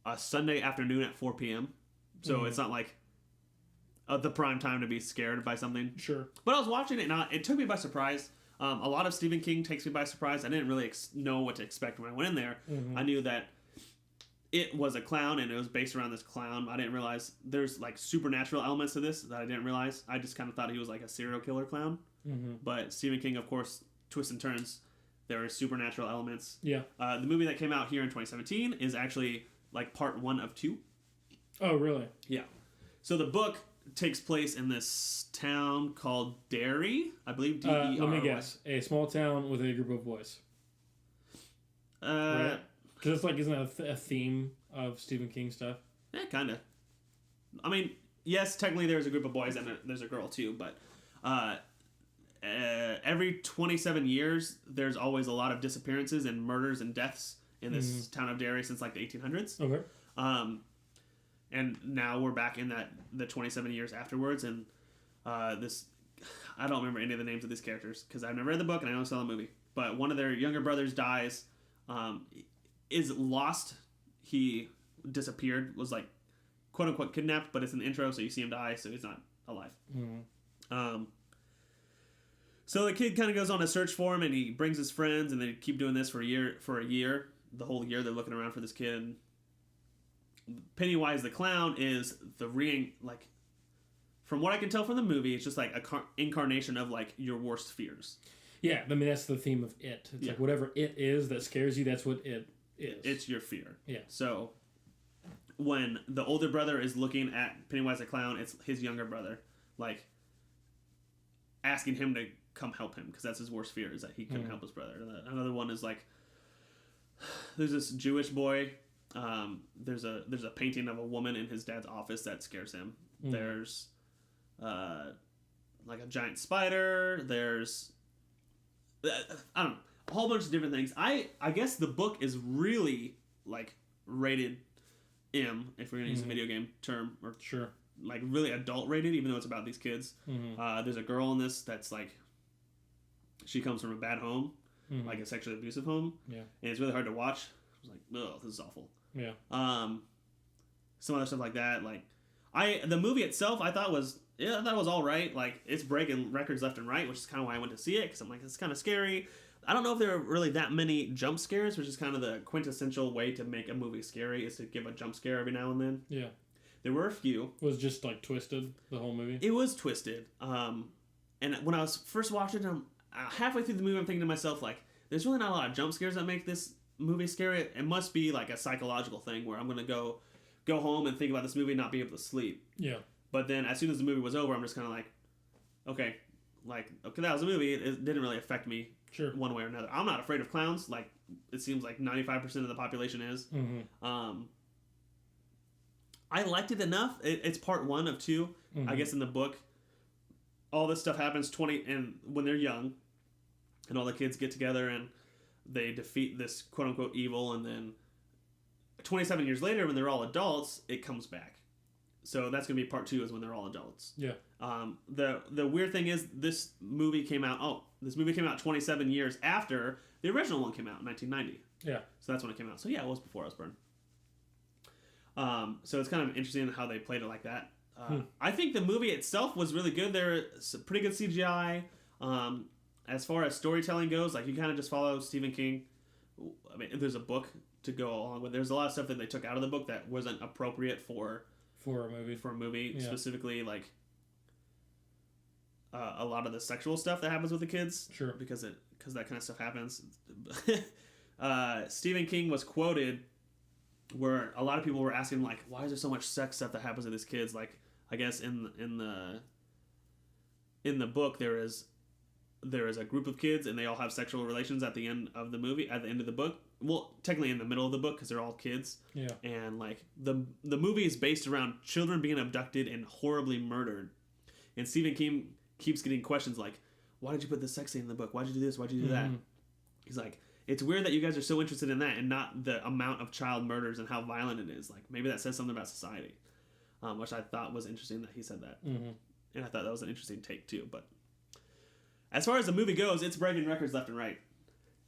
a Sunday afternoon at 4 p.m. So it's not like the prime time to be scared by something.
Sure.
But I was watching it, and it took me by surprise. A lot of Stephen King takes me by surprise. I didn't really know what to expect when I went in there. I knew that it was a clown, and it was based around this clown. I didn't realize there's like supernatural elements to this that I didn't realize. I just kind of thought he was like a serial killer clown. But Stephen King, of course, twists and turns. There are supernatural elements.
Yeah.
The movie that came out here in 2017 is actually like part 1 of 2.
Oh, really?
Yeah. So the book takes place in this town called Derry, I believe. D-E-R-Y.
Let me guess. A small town with a group of boys. Right? Because it's like, isn't that a theme of Stephen King stuff?
Yeah, kind of. I mean, yes, technically there's a group of boys and there's a girl too, but every 27 years there's always a lot of disappearances and murders and deaths in this town of Derry since like the 1800s.
Okay.
And now we're back in the 27 years afterwards, and this, I don't remember any of the names of these characters because I've never read the book and I only saw the movie. But one of their younger brothers dies, is lost. He disappeared, was like quote unquote kidnapped, but it's an intro, so you see him die, so he's not alive. So the kid kind of goes on a search for him, and he brings his friends, and they keep doing this for a year. The whole year they're looking around for this kid. Pennywise the clown is like, from what I can tell from the movie, it's just like a incarnation of like your worst fears.
Yeah, I mean that's the theme of it. It's like whatever it is that scares you, that's what it is.
It's your fear.
Yeah.
So when the older brother is looking at Pennywise the clown, it's his younger brother, like asking him to come help him because that's his worst fear, is that he couldn't help his brother. Another one is like, there's this Jewish boy. There's a painting of a woman in his dad's office that scares him. There's like a giant spider. There's I don't know, a whole bunch of different things. I guess the book is really like rated M, if we're gonna use a video game term, or
sure,
like really adult rated, even though it's about these kids. There's a girl in this that's like, she comes from a bad home, like a sexually abusive home. Yeah, and it's really hard to watch. I was like, oh, this is awful. Yeah. Some other stuff like that. Like, the movie itself, I thought was all right. Like, it's breaking records left and right, which is kind of why I went to see it, because I'm like, it's kind of scary. I don't know if there are really that many jump scares, which is kind of the quintessential way to make a movie scary, is to give a jump scare every now and then. Yeah. There were a few.
It was just like twisted, the whole movie?
It was twisted. And when I was first watching it, halfway through the movie, I'm thinking to myself, like, there's really not a lot of jump scares that make this movie scary. It must be like a psychological thing where I'm going to go home and think about this movie and not be able to sleep. Yeah. But then as soon as the movie was over, I'm just kind of like, okay, that was a movie. It didn't really affect me one way or another. I'm not afraid of clowns. Like, it seems like 95% of the population is. I liked it enough. It's part 1 of 2. I guess in the book, all this stuff happens and when they're young, and all the kids get together and they defeat this quote unquote evil, and then 27 years later, when they're all adults, it comes back. So that's gonna be part 2, is when they're all adults. Yeah. The weird thing is this movie came out 27 years after the original one came out in 1990. Yeah. So that's when it came out. So yeah, it was before I was born. So it's kind of interesting how they played it like that. I think the movie itself was really good. There's pretty good CGI. As far as storytelling goes, like, you kind of just follow Stephen King. I mean, there's a book to go along with. There's a lot of stuff that they took out of the book that wasn't appropriate for
for a movie,
specifically like a lot of the sexual stuff that happens with the kids.
Sure.
Because that kind of stuff happens. Stephen King was quoted where a lot of people were asking like, why is there so much sex stuff that happens to these kids? Like, I guess in the book there is a group of kids and they all have sexual relations at the end of the movie, at the end of the book. Well, technically in the middle of the book because they're all kids.
Yeah.
And like the movie is based around children being abducted and horribly murdered. And Stephen King keeps getting questions like, why did you put this sex scene in the book? Why'd you do this? Why'd you do that? He's like, it's weird that you guys are so interested in that and not the amount of child murders and how violent it is. Like, maybe that says something about society, which I thought was interesting that he said that. And I thought that was an interesting take, too. But as far as the movie goes, it's breaking records left and right.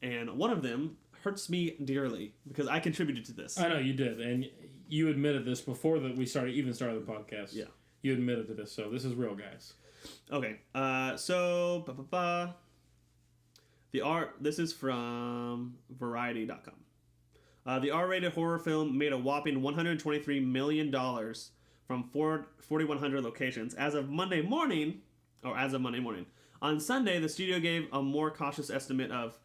And one of them hurts me dearly because I contributed to this.
I know, you did. And you admitted this before that we started the podcast.
Yeah.
You admitted to this, so this is real, guys.
Okay, this is from Variety.com. The R-rated horror film made a whopping $123 million from 4,100 locations. As of Monday morning. On Sunday, the studio gave a more cautious estimate of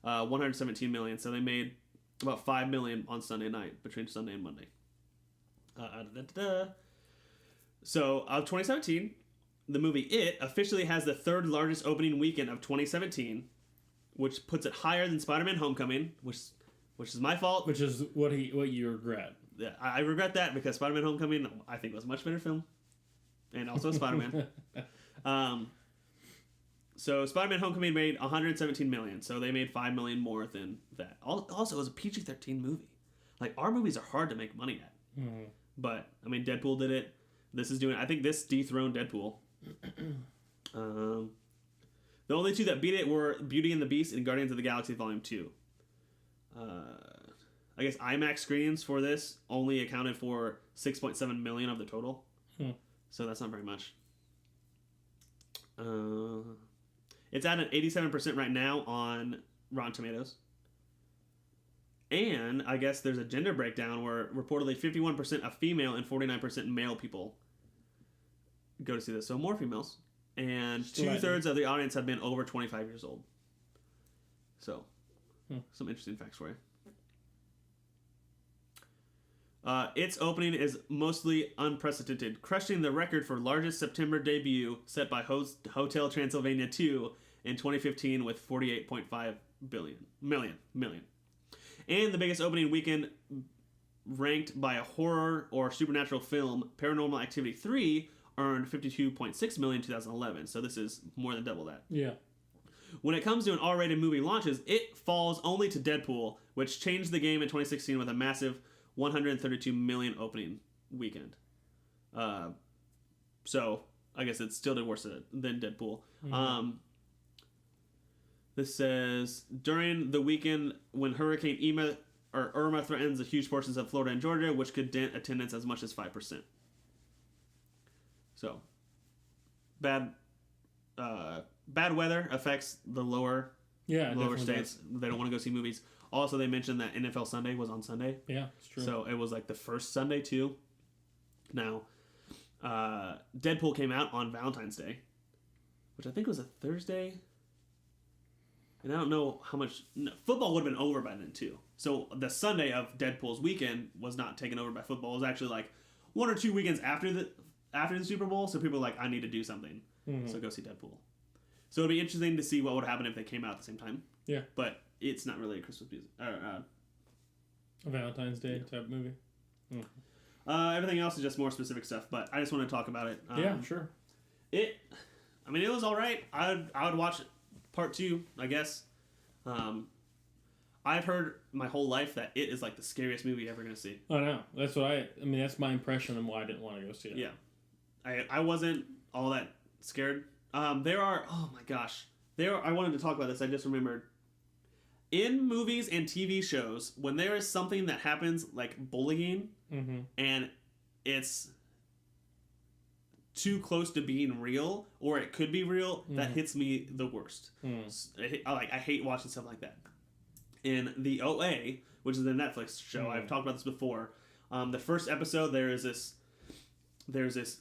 $117 million, so they made about $5 million on Sunday night, between Sunday and Monday. So, of 2017... the movie It officially has the third largest opening weekend of 2017, which puts it higher than Spider-Man: Homecoming, which is my fault.
Which is what you regret.
Yeah, I regret that because Spider-Man: Homecoming I think was a much better film, and also Spider-Man. So Spider-Man: Homecoming made $117 million, so they made $5 million more than that. Also, it was a PG-13 movie. Like, our movies are hard to make money at, but I mean, Deadpool did it. This is doing. I think this dethroned Deadpool. The only two that beat it were Beauty and the Beast and Guardians of the Galaxy Volume 2. I guess IMAX screenings for this only accounted for 6.7 million of the total. So that's not very much. It's at an 87% right now on Rotten Tomatoes. And I guess there's a gender breakdown where reportedly 51% of female and 49% male people go to see this. So more females. And 2/3 of the audience have been over 25 years old. So, some interesting facts for you. Its opening is mostly unprecedented, crushing the record for largest September debut set by Hotel Transylvania 2 in 2015 with 48.5 million. And the biggest opening weekend ranked by a horror or supernatural film, Paranormal Activity 3, earned $52.6 million in 2011. So this is more than double that.
Yeah.
When it comes to an R-rated movie launches, it falls only to Deadpool, which changed the game in 2016 with a massive 132 million opening weekend. So I guess it still did worse than Deadpool. This says, during the weekend when Hurricane Irma threatens huge portions of Florida and Georgia, which could dent attendance as much as 5%. So, bad weather affects the lower states. They don't want to go see movies. Also, they mentioned that NFL Sunday was on Sunday.
Yeah, it's true.
So, it was like the first Sunday, too. Now, Deadpool came out on Valentine's Day, which I think was a Thursday. And I don't know how much... No, football would have been over by then, too. So, the Sunday of Deadpool's weekend was not taken over by football. It was actually like 1 or 2 weekends after the Super Bowl, so people were like, I need to do something. So go see Deadpool. So it'd be interesting to see what would happen if they came out at the same time. Yeah. But it's not really a Christmas music.
A Valentine's Day type movie.
Everything else is just more specific stuff, but I just want to talk about it.
Yeah, sure.
It was alright. I would watch part 2, I guess. I've heard my whole life that it is like the scariest movie you're ever going to see.
I know. That's what that's my impression and why I didn't want to go see it.
Yeah. I wasn't all that scared. I wanted to talk about this. I just remembered. In movies and TV shows, when there is something that happens like bullying and it's too close to being real, or it could be real, that hits me the worst. I hate watching stuff like that. In the OA, which is a Netflix show, I've talked about this before. The first episode, there is this there's this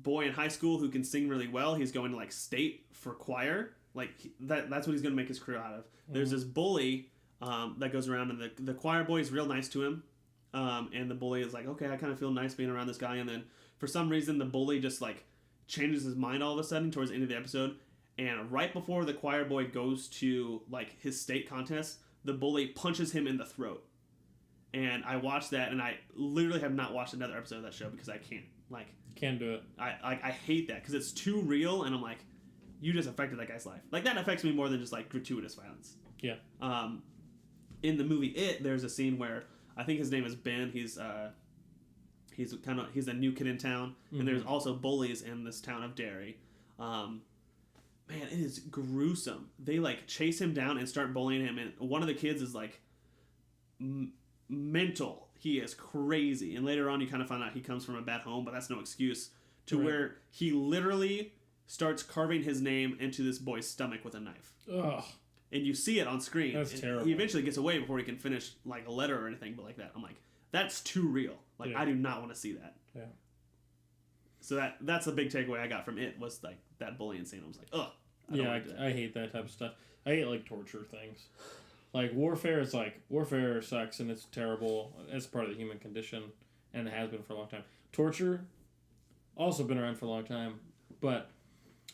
boy in high school who can sing really well. He's going to like state for choir. Like that's what he's going to make his career out of. There's this bully that goes around, and the choir boy is real nice to him. And the bully is like, okay, I kind of feel nice being around this guy. And then for some reason, the bully just like changes his mind all of a sudden towards the end of the episode. And right before the choir boy goes to like his state contest, the bully punches him in the throat. And I watched that, and I literally have not watched another episode of that show because I can't. Like,
can't do it.
I hate that because it's too real, and I'm like, you just affected that guy's life. Like that affects me more than just like gratuitous violence.
Yeah.
In the movie It, there's a scene where I think his name is Ben. He's a new kid in town, and there's also bullies in this town of Derry. Man, it is gruesome. They like chase him down and start bullying him, and one of the kids is like mental. He is crazy, and later on you kind of find out he comes from a bad home, but that's no excuse to where he literally starts carving his name into this boy's stomach with a knife.
Ugh.
And you see it on screen.
That's terrible.
He eventually gets away before he can finish like a letter or anything, but like that, I'm like, that's too real. Like I do not want to see that.
Yeah.
So that's a big takeaway I got from It was like that bullying scene. I was like, ugh.
I hate that type of stuff. I hate like torture things. Like warfare sucks and it's terrible. It's part of the human condition, and it has been for a long time. Torture, also been around for a long time, but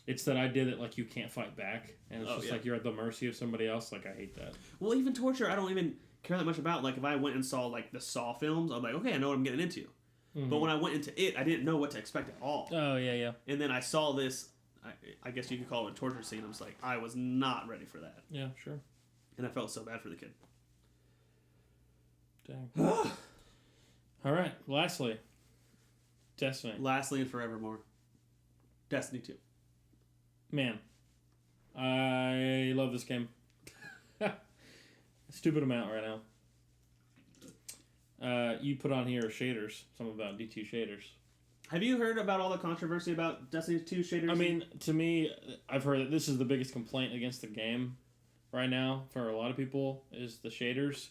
it's that idea that like you can't fight back, and it's just like you're at the mercy of somebody else. Like I hate that.
Well, even torture, I don't even care that much about. Like if I went and saw like the Saw films, I'm like, okay, I know what I'm getting into. Mm-hmm. But when I went into It, I didn't know what to expect at all.
Oh yeah.
And then I saw this. I guess you could call it a torture scene. I was like, I was not ready for that.
Yeah, sure.
And I felt so bad for the kid.
Dang. All right. Lastly, Destiny.
Lastly and forevermore, Destiny 2.
Man, I love this game. Stupid amount right now. You put on here shaders. Something about D2 shaders.
Have you heard about all the controversy about Destiny 2 shaders?
I mean, to me, I've heard that this is the biggest complaint against the game right now for a lot of people is the shaders.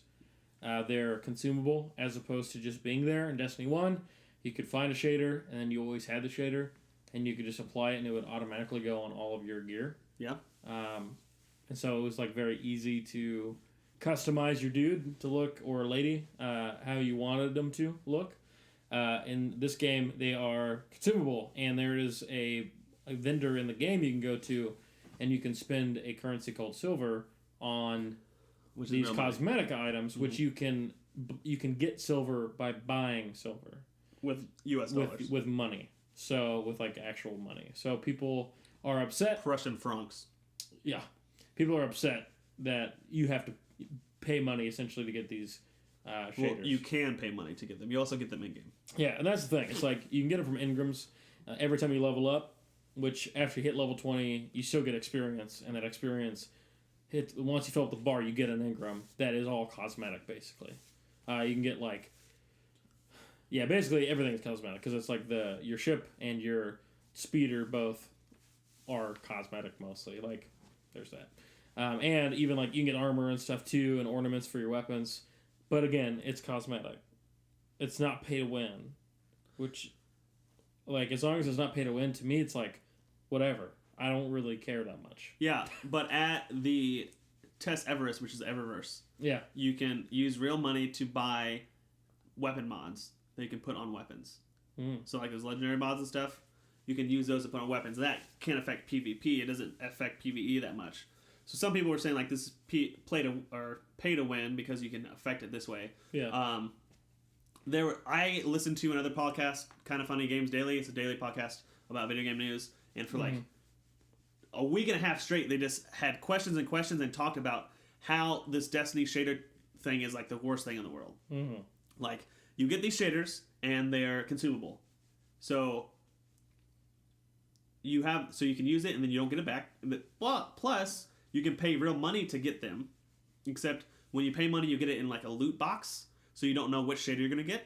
They're consumable as opposed to just being there. In Destiny 1, you could find a shader, and then you always had the shader, and you could just apply it, and it would automatically go on all of your gear.
Yeah.
And so it was like very easy to customize your dude to look, or lady, how you wanted them to look. In this game, they are consumable, and there is a vendor in the game you can go to, and you can spend a currency called silver on these cosmetic items, which you can get silver by buying silver
with U.S. dollars
with money. So with like actual money. So people are upset.
Prussian francs.
Yeah, people are upset that you have to pay money essentially to get these shaders.
Well, you can pay money to get them. You also get them in game.
Yeah, and that's the thing. It's like you can get them from Ingrams every time you level up. Which after you hit level 20, you still get experience, and that experience once you fill up the bar, you get an Ingram. That is all cosmetic, basically. You can get like, basically everything is cosmetic because it's like your ship and your speeder both are cosmetic mostly. Like, there's that, and even like you can get armor and stuff too, and ornaments for your weapons. But again, it's cosmetic. It's not pay to win, which, like, as long as it's not pay to win, to me, it's like, whatever. I don't really care that much.
Yeah, but at the Test Everest, which is Eververse, you can use real money to buy weapon mods that you can put on weapons. So like those legendary mods and stuff, you can use those to put on weapons. That can affect PvP. It doesn't affect PvE that much. So some people were saying like this is pay to win because you can affect it this way.
Yeah.
I listened to another podcast, Kind of Funny Games Daily. It's a daily podcast about video game news, and for like a week and a half straight, they just had questions and questions and talked about how this Destiny shader thing is like the worst thing in the world. Mm-hmm. Like you get these shaders and they're consumable, so you can use it and then you don't get it back. But plus, you can pay real money to get them, except when you pay money, you get it in like a loot box. So you don't know which shader you're going to get.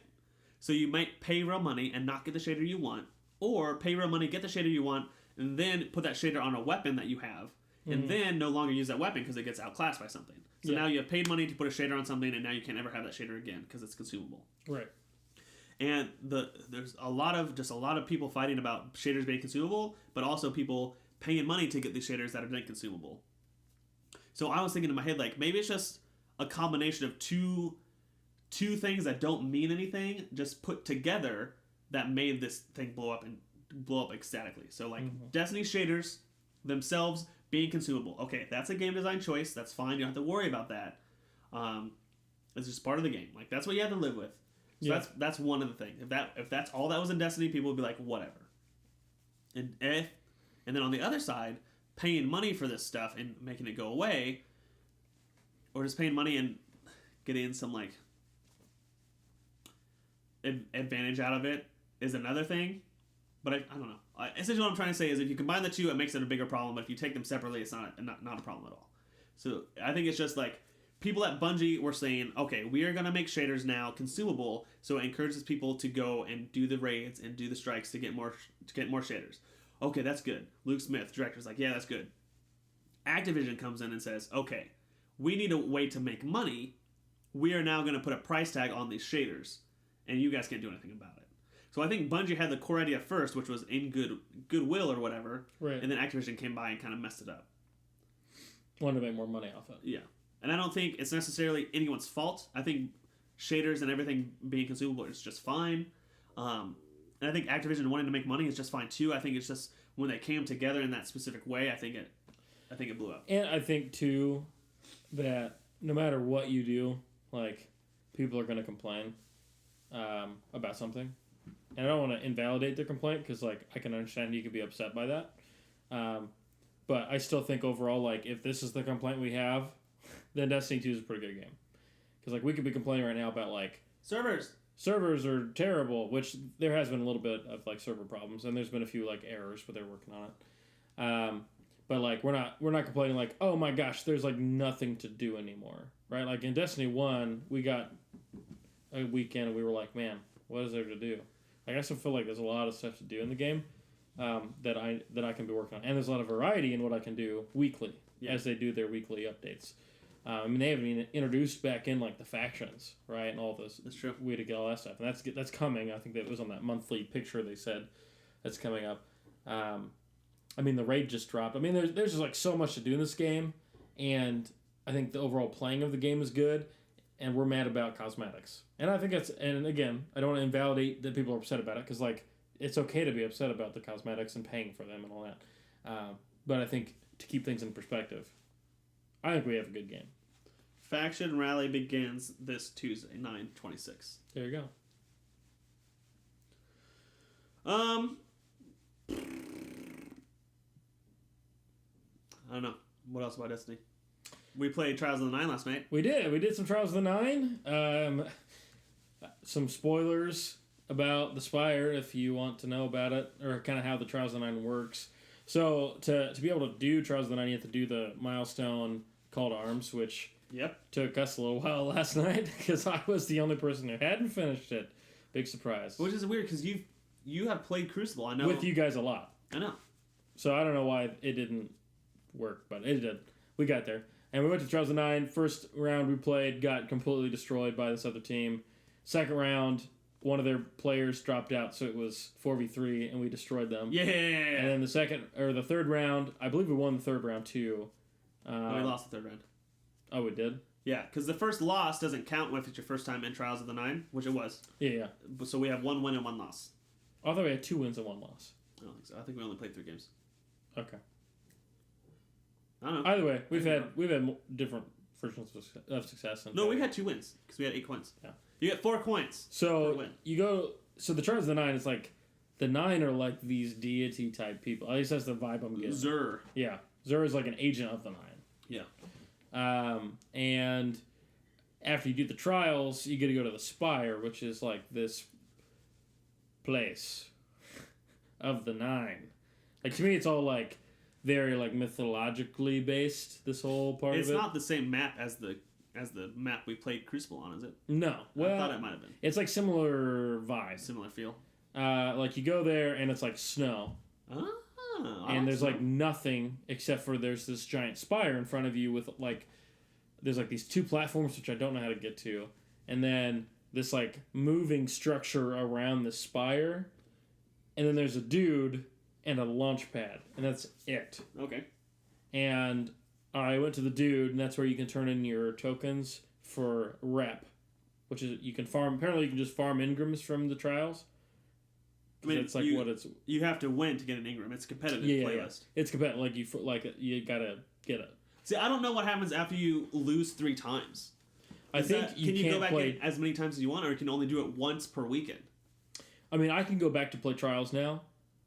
So you might pay real money and not get the shader you want. Or pay real money, get the shader you want, and then put that shader on a weapon that you have. And then no longer use that weapon because it gets outclassed by something. So now you have paid money to put a shader on something, and now you can't ever have that shader again because it's consumable.
Right.
And there's a lot of people fighting about shaders being consumable, but also people paying money to get these shaders that are then consumable. So I was thinking in my head, like, maybe it's just a combination of two things that don't mean anything just put together that made this thing blow up ecstatically. So like Destiny shaders themselves being consumable. Okay, that's a game design choice. That's fine. You don't have to worry about that. It's just part of the game. Like, that's what you have to live with. So that's one of the things. If that's all that was in Destiny, people would be like, whatever. And then on the other side, paying money for this stuff and making it go away, or just paying money and getting some like advantage out of it is another thing. But I don't know. Essentially, what I'm trying to say is, if you combine the two, it makes it a bigger problem. But if you take them separately, it's not a problem at all. So I think it's just like, people at Bungie were saying, okay, we are going to make shaders now consumable, so it encourages people to go and do the raids and do the strikes to get more shaders. Okay, that's good. Luke Smith, director's like, yeah, that's good. Activision comes in and says, okay, we need a way to make money. We are now going to put a price tag on these shaders, and you guys can't do anything about it. So I think Bungie had the core idea first, which was in goodwill or whatever,
right?
And then Activision came by and kind of messed it up.
Wanted to make more money off it.
Yeah. And I don't think it's necessarily anyone's fault. I think shaders and everything being consumable is just fine. And I think Activision wanting to make money is just fine too. I think it's just when they came together in that specific way, I think it blew up.
And I think too that no matter what you do, like, people are going to complain about something. And I don't want to invalidate their complaint, because like, I can understand you could be upset by that. But I still think overall, like, if this is the complaint we have, then Destiny 2 is a pretty good game. Because like, we could be complaining right now about like servers are terrible, which there has been a little bit of like server problems, and there's been a few like errors, but they're working on it. But like, we're not complaining like, oh my gosh, there's like nothing to do anymore, right? Like in Destiny 1, we got a weekend and we were like, man, what is there to do? Like, I still feel like there's a lot of stuff to do in the game that I can be working on, and there's a lot of variety in what I can do weekly as they do their weekly updates. I mean, they haven't even introduced back in like the factions, right, and all this.
That's true.
Way to get all that stuff, and that's coming. I think that was on that monthly picture they said that's coming up. I mean, the raid just dropped. I mean, there's just like so much to do in this game, and I think the overall playing of the game is good, and we're mad about cosmetics. And I think and again, I don't want to invalidate that people are upset about it, because like, it's okay to be upset about the cosmetics and paying for them and all that. But I think to keep things in perspective, I think we have a good game.
Faction Rally begins this Tuesday, 9/26.
There you go.
I don't know. What else about Destiny? We played Trials of the Nine last night.
We did. We did some Trials of the Nine. Some spoilers about the Spire if you want to know about it, or kind of how the Trials of the Nine works. So to be able to do Trials of the Nine, you have to do the milestone Call to Arms, which took us a little while last night, because I was the only person who hadn't finished it. Big surprise.
Which is weird, because you have played Crucible, I know.
With you guys a lot.
I know.
So I don't know why it didn't work, but it did. We got there. And we went to Trials of the Nine. First round we played, got completely destroyed by this other team. Second round, one of their players dropped out, so it was 4v3, and we destroyed them.
Yeah.
And then the third round, I believe we won the third round too.
We lost the third round.
Oh, we did?
Yeah, because the first loss doesn't count if it's your first time in Trials of the Nine, which it was.
Yeah.
So we have 1 win and 1 loss.
I thought we had 2 wins and 1 loss.
I don't think so. I think we only played 3 games.
Okay.
I don't know.
Either way, we've had different versions of success.
No, we've had 2 wins, because we had 8 coins.
Yeah.
You get 4 coins.
So you go. So the Trials of the Nine is like, the Nine are like these deity type people. At least that's the vibe I'm getting.
Xur.
Yeah, Xur is like an agent of the Nine.
Yeah.
And after you do the trials, you get to go to the Spire, which is like this place of the Nine. Like, to me, it's all like very like mythologically based. This whole part of it.
It's not the same map as the map we played Crucible on, is it?
No. Well,
I thought it might have been.
It's like similar vibe.
Similar feel.
Like, you go there and it's like snow. And there's like nothing except for there's this giant spire in front of you with like, there's like these 2 platforms which I don't know how to get to, and then this like moving structure around the spire, and then there's a dude and a launch pad, and that's it.
Okay.
And I went to the dude, and that's where you can turn in your tokens for rep, which is you can farm. Apparently, you can just farm Ingrams from the trials.
I mean,
it's like
you have to win to get an Ingram. It's a competitive playlist.
Yeah. It's competitive. You gotta get it.
See, I don't know what happens after you lose 3 times.
Can
you go back in as many times as you want, or you can only do it once per weekend?
I mean, I can go back to play trials now,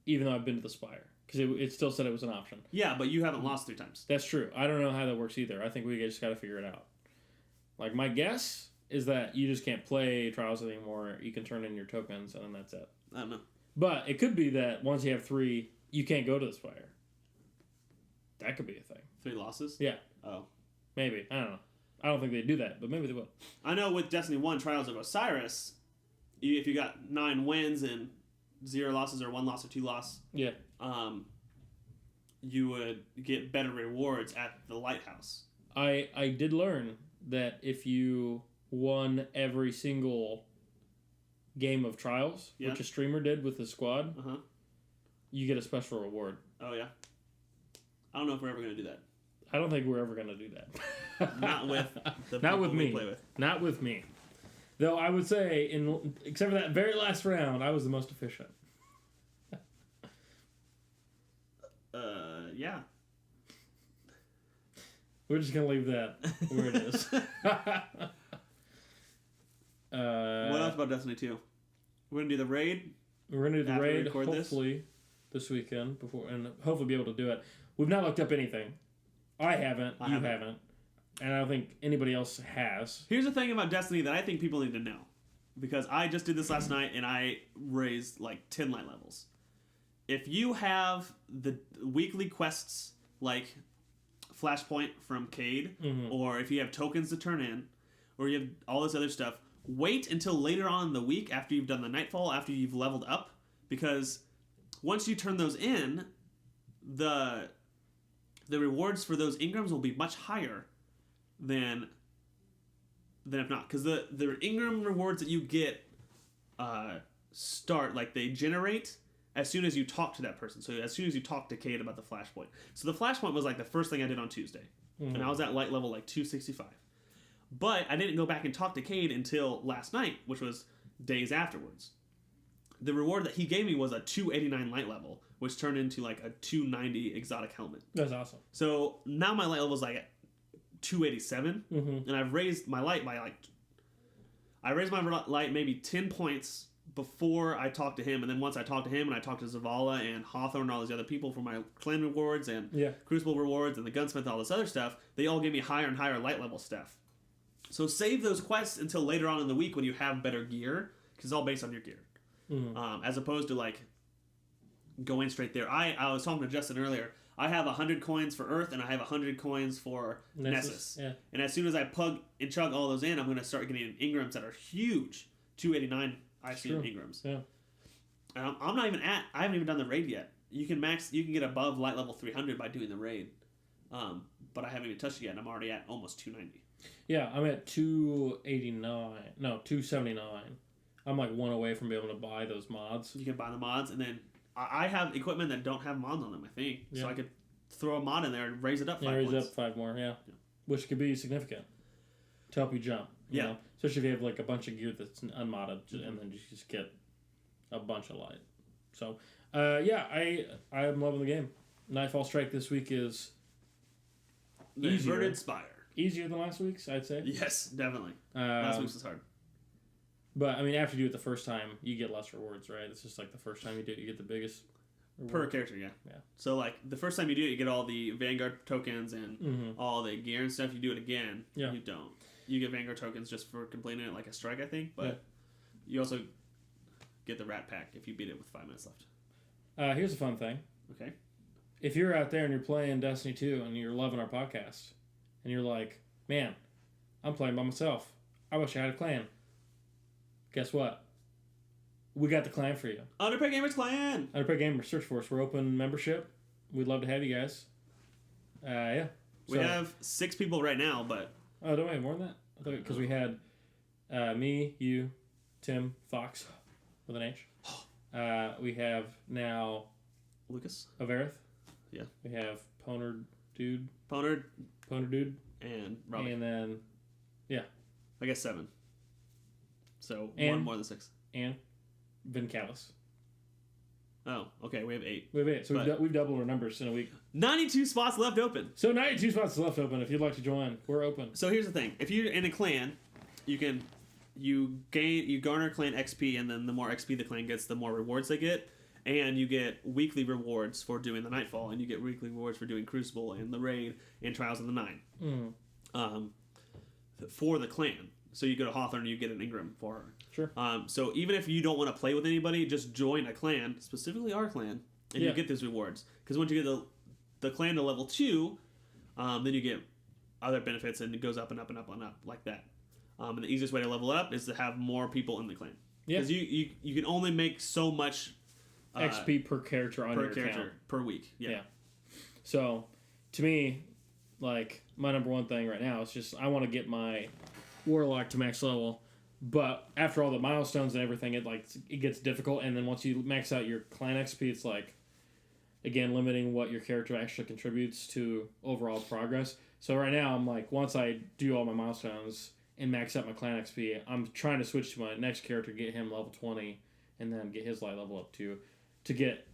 even though I've been to the Spire, because it still said it was an option.
Yeah, but you haven't lost 3 times.
That's true. I don't know how that works either. I think we just got to figure it out. Like, my guess is that you just can't play trials anymore. You can turn in your tokens, and then that's it.
I don't know.
But it could be that once you have 3, you can't go to the Spire. That could be a thing.
3 losses?
Yeah.
Oh.
Maybe. I don't know. I don't think they do that, but maybe they will.
I know with Destiny 1 Trials of Osiris, if you got 9 wins and 0 losses or 1 loss or 2 loss,
yeah,
you would get better rewards at the lighthouse.
I did learn that if you won every single game of Trials, which a streamer did with the squad, you get a special reward.
Oh, yeah? I don't know if we're ever going to do that.
I don't think we're ever going to do that.
Not with the
Not
people
with me.
we play with.
Not with me. Though I would say, except for that very last round, I was the most efficient.
Yeah.
We're just going to leave that where it is.
What else about Destiny 2? We're going to do the raid?
We're going to do the raid,
hopefully,
this weekend, and hopefully be able to do it. We've not looked up anything. I haven't. You haven't. And I don't think anybody else has.
Here's the thing about Destiny that I think people need to know. Because I just did this last night, and I raised, 10 light levels. If you have the weekly quests, like Flashpoint from Cade, or if you have tokens to turn in, or you have all this other stuff, wait until later on in the week after you've done the Nightfall, after you've leveled up. Because once you turn those in, the rewards for those Ingrams will be much higher than if not. Because the Ingram rewards that you get start, they generate as soon as you talk to that person. So as soon as you talk to Cade about the Flashpoint. So the Flashpoint was the first thing I did on Tuesday. And I was at light level 265. But I didn't go back and talk to Cade until last night, which was days afterwards. The reward that he gave me was a 289 light level, which turned into a 290 exotic helmet.
That's awesome.
So now my light level is at 287, and I've raised my light by I raised my light maybe 10 points before I talked to him, and then once I talked to him and I talked to Zavala and Hawthorne and all these other people for my clan rewards and Crucible rewards and the Gunsmith and all this other stuff, they all give me higher and higher light level stuff. So save those quests until later on in the week when you have better gear, because it's all based on your gear. As opposed to going straight there. I was talking to Justin earlier. I have 100 coins for Earth and I have 100 coins for Nessus. Yeah. And as soon as I plug and chug all those in, I'm going to start getting Ingrams that are huge. 289 ICM Ingrams. Yeah. I'm not even I haven't even done the raid yet. You can get above light level 300 by doing the raid. But I haven't even touched it yet, and I'm already at almost 290.
Yeah, I'm at 279. I'm 1 away from being able to buy those mods.
You can buy the mods, and then I have equipment that don't have mods on them, I think. Yeah. So I could throw a mod in there and raise it up 5
points. Raise it up 5 more, yeah. Which could be significant to help you jump. You know? Especially if you have a bunch of gear that's unmodded, and then you just get a bunch of light. So, I am loving the game. Nightfall Strike this week is
the Inverted Spire.
Easier than last week's, I'd say.
Yes, definitely. Last week's was hard.
But, I mean, after you do it the first time, you get less rewards, right? It's just the first time you do it, you get the biggest reward.
Per character, yeah. So, the first time you do it, you get all the Vanguard tokens and all the gear and stuff. You do it again, you don't. You get Vanguard tokens just for completing it like a strike, I think. But you also get the Rat Pack if you beat it with 5 minutes left.
Here's a fun thing.
Okay.
If you're out there and you're playing Destiny 2 and you're loving our podcast, and you're like, man, I'm playing by myself. I wish I had a clan. Guess what? We got the clan for you.
Underpaid Gamers Clan!
Underpaid Gamers, search for us. We're open membership. We'd love to have you guys. Yeah.
We have 6 people right now, but...
Oh, don't we have more than that? I thought because we had Me, you, Tim, Fox, with an H. We have now
Lucas.
Averith.
Yeah.
We have Poner Dude.
Poner
Dude.
And Robbie.
And then, yeah.
I guess 7. So
and,
1 more than 6.
And Vincalis.
Oh, okay. We have 8.
We have 8. So we've doubled our numbers in a week.
92 spots left open.
So 92 spots left open. If you'd like to join, we're open.
So here's the thing: if you're in a clan, you garner clan XP, and then the more XP the clan gets, the more rewards they get, and you get weekly rewards for doing the Nightfall, and you get weekly rewards for doing Crucible and the Raid and Trials of the Nine. For the clan. So you go to Hawthorne and you get an Ingram for her.
Sure.
So even if you don't want to play with anybody, just join a clan, specifically our clan, and you get these rewards. Because once you get the clan to level 2, then you get other benefits, and it goes up and up and up and up like that. And the easiest way to level it up is to have more people in the clan. Because you can only make so much
XP per character on your account.
Per week. Yeah.
So, to me, like, my number one thing right now is just I want to get my Warlock to max level. But after all the milestones and everything, it gets difficult. And then once you max out your clan XP, it's like, again, limiting what your character actually contributes to overall progress. So right now, I'm like, once I do all my milestones and max out my clan XP, I'm trying to switch to my next character, get him level 20, and then get his light level up to get,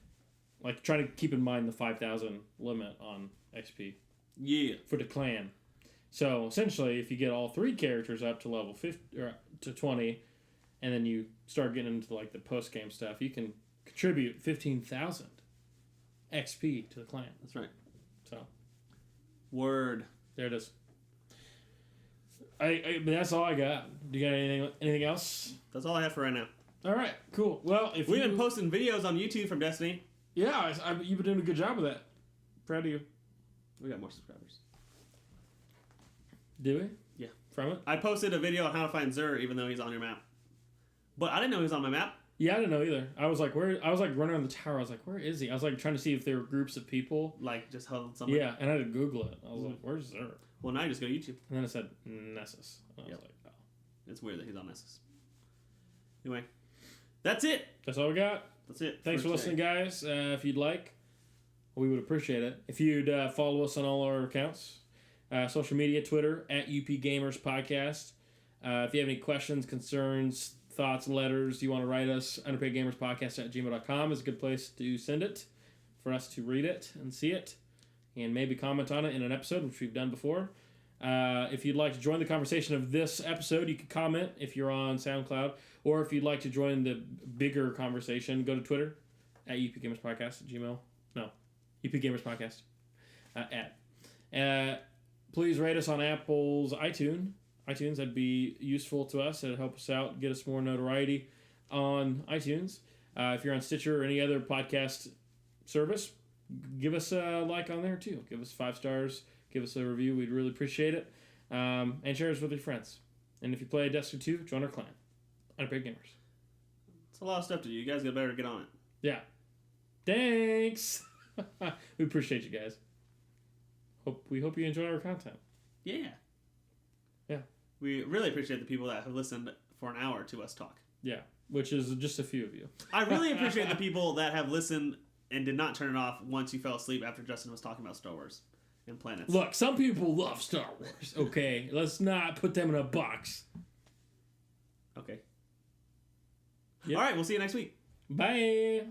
like, try to keep in mind the 5,000 limit on XP.
Yeah.
For the clan. So essentially, if you get all 3 characters up to level 50 or to 20, and then you start getting into like the post game stuff, you can contribute 15,000 XP to the clan.
That's right.
So,
word.
There it is. But that's all I got. Do you got anything else?
That's all I have for right now.
All right, cool. Well, if
we've been posting videos on YouTube from Destiny.
Yeah, you've been doing a good job with that. Proud of you.
We got more subscribers.
Do we?
Yeah.
From it?
I posted a video on how to find Zur, even though he's on your map. But I didn't know he was on my map.
Yeah, I didn't know either. I was like, running around the tower. I was like, where is he? I was like trying to see if there were groups of people.
Like, just huddled somewhere.
Yeah, and I had to Google it. I was like, where's Zur?
Well, now you just go to YouTube.
And then it said Nessus. And I was like, oh.
It's weird that he's on Nessus. Anyway, that's it.
That's all we got.
That's it.
Thanks for listening, guys. If you'd like, we would appreciate it. If you'd follow us on all our accounts, social media, Twitter, @UPGamersPodcast. If you have any questions, concerns, thoughts, letters you want to write us, underpaidgamerspodcast@gmail.com is a good place to send it for us to read it and see it and maybe comment on it in an episode, which we've done before. If you'd like to join the conversation of this episode, you can comment if you're on SoundCloud, or if you'd like to join the bigger conversation, go to Twitter, @UPGamersPodcast, @gmail. No, UPGamerspodcast. Please rate us on Apple's iTunes. That'd be useful to us. It'd help us out, get us more notoriety on iTunes. If you're on Stitcher or any other podcast service, give us a like on there too. Give us 5 stars. Give us a review. We'd really appreciate it. And share us with your friends. And if you play Destiny 2, join our clan. Underpaid Gamers.
It's a lot of stuff to do. You guys better get on it.
Yeah. Thanks. We appreciate you guys. We hope you enjoy our content.
Yeah.
Yeah.
We really appreciate the people that have listened for an hour to us talk.
Yeah, which is just a few of you.
I really appreciate the people that have listened and did not turn it off once you fell asleep after Justin was talking about Star Wars and planets.
Look, some people love Star Wars, okay? Let's not put them in a box.
Okay.
Yep.
All right, we'll see you next week.
Bye.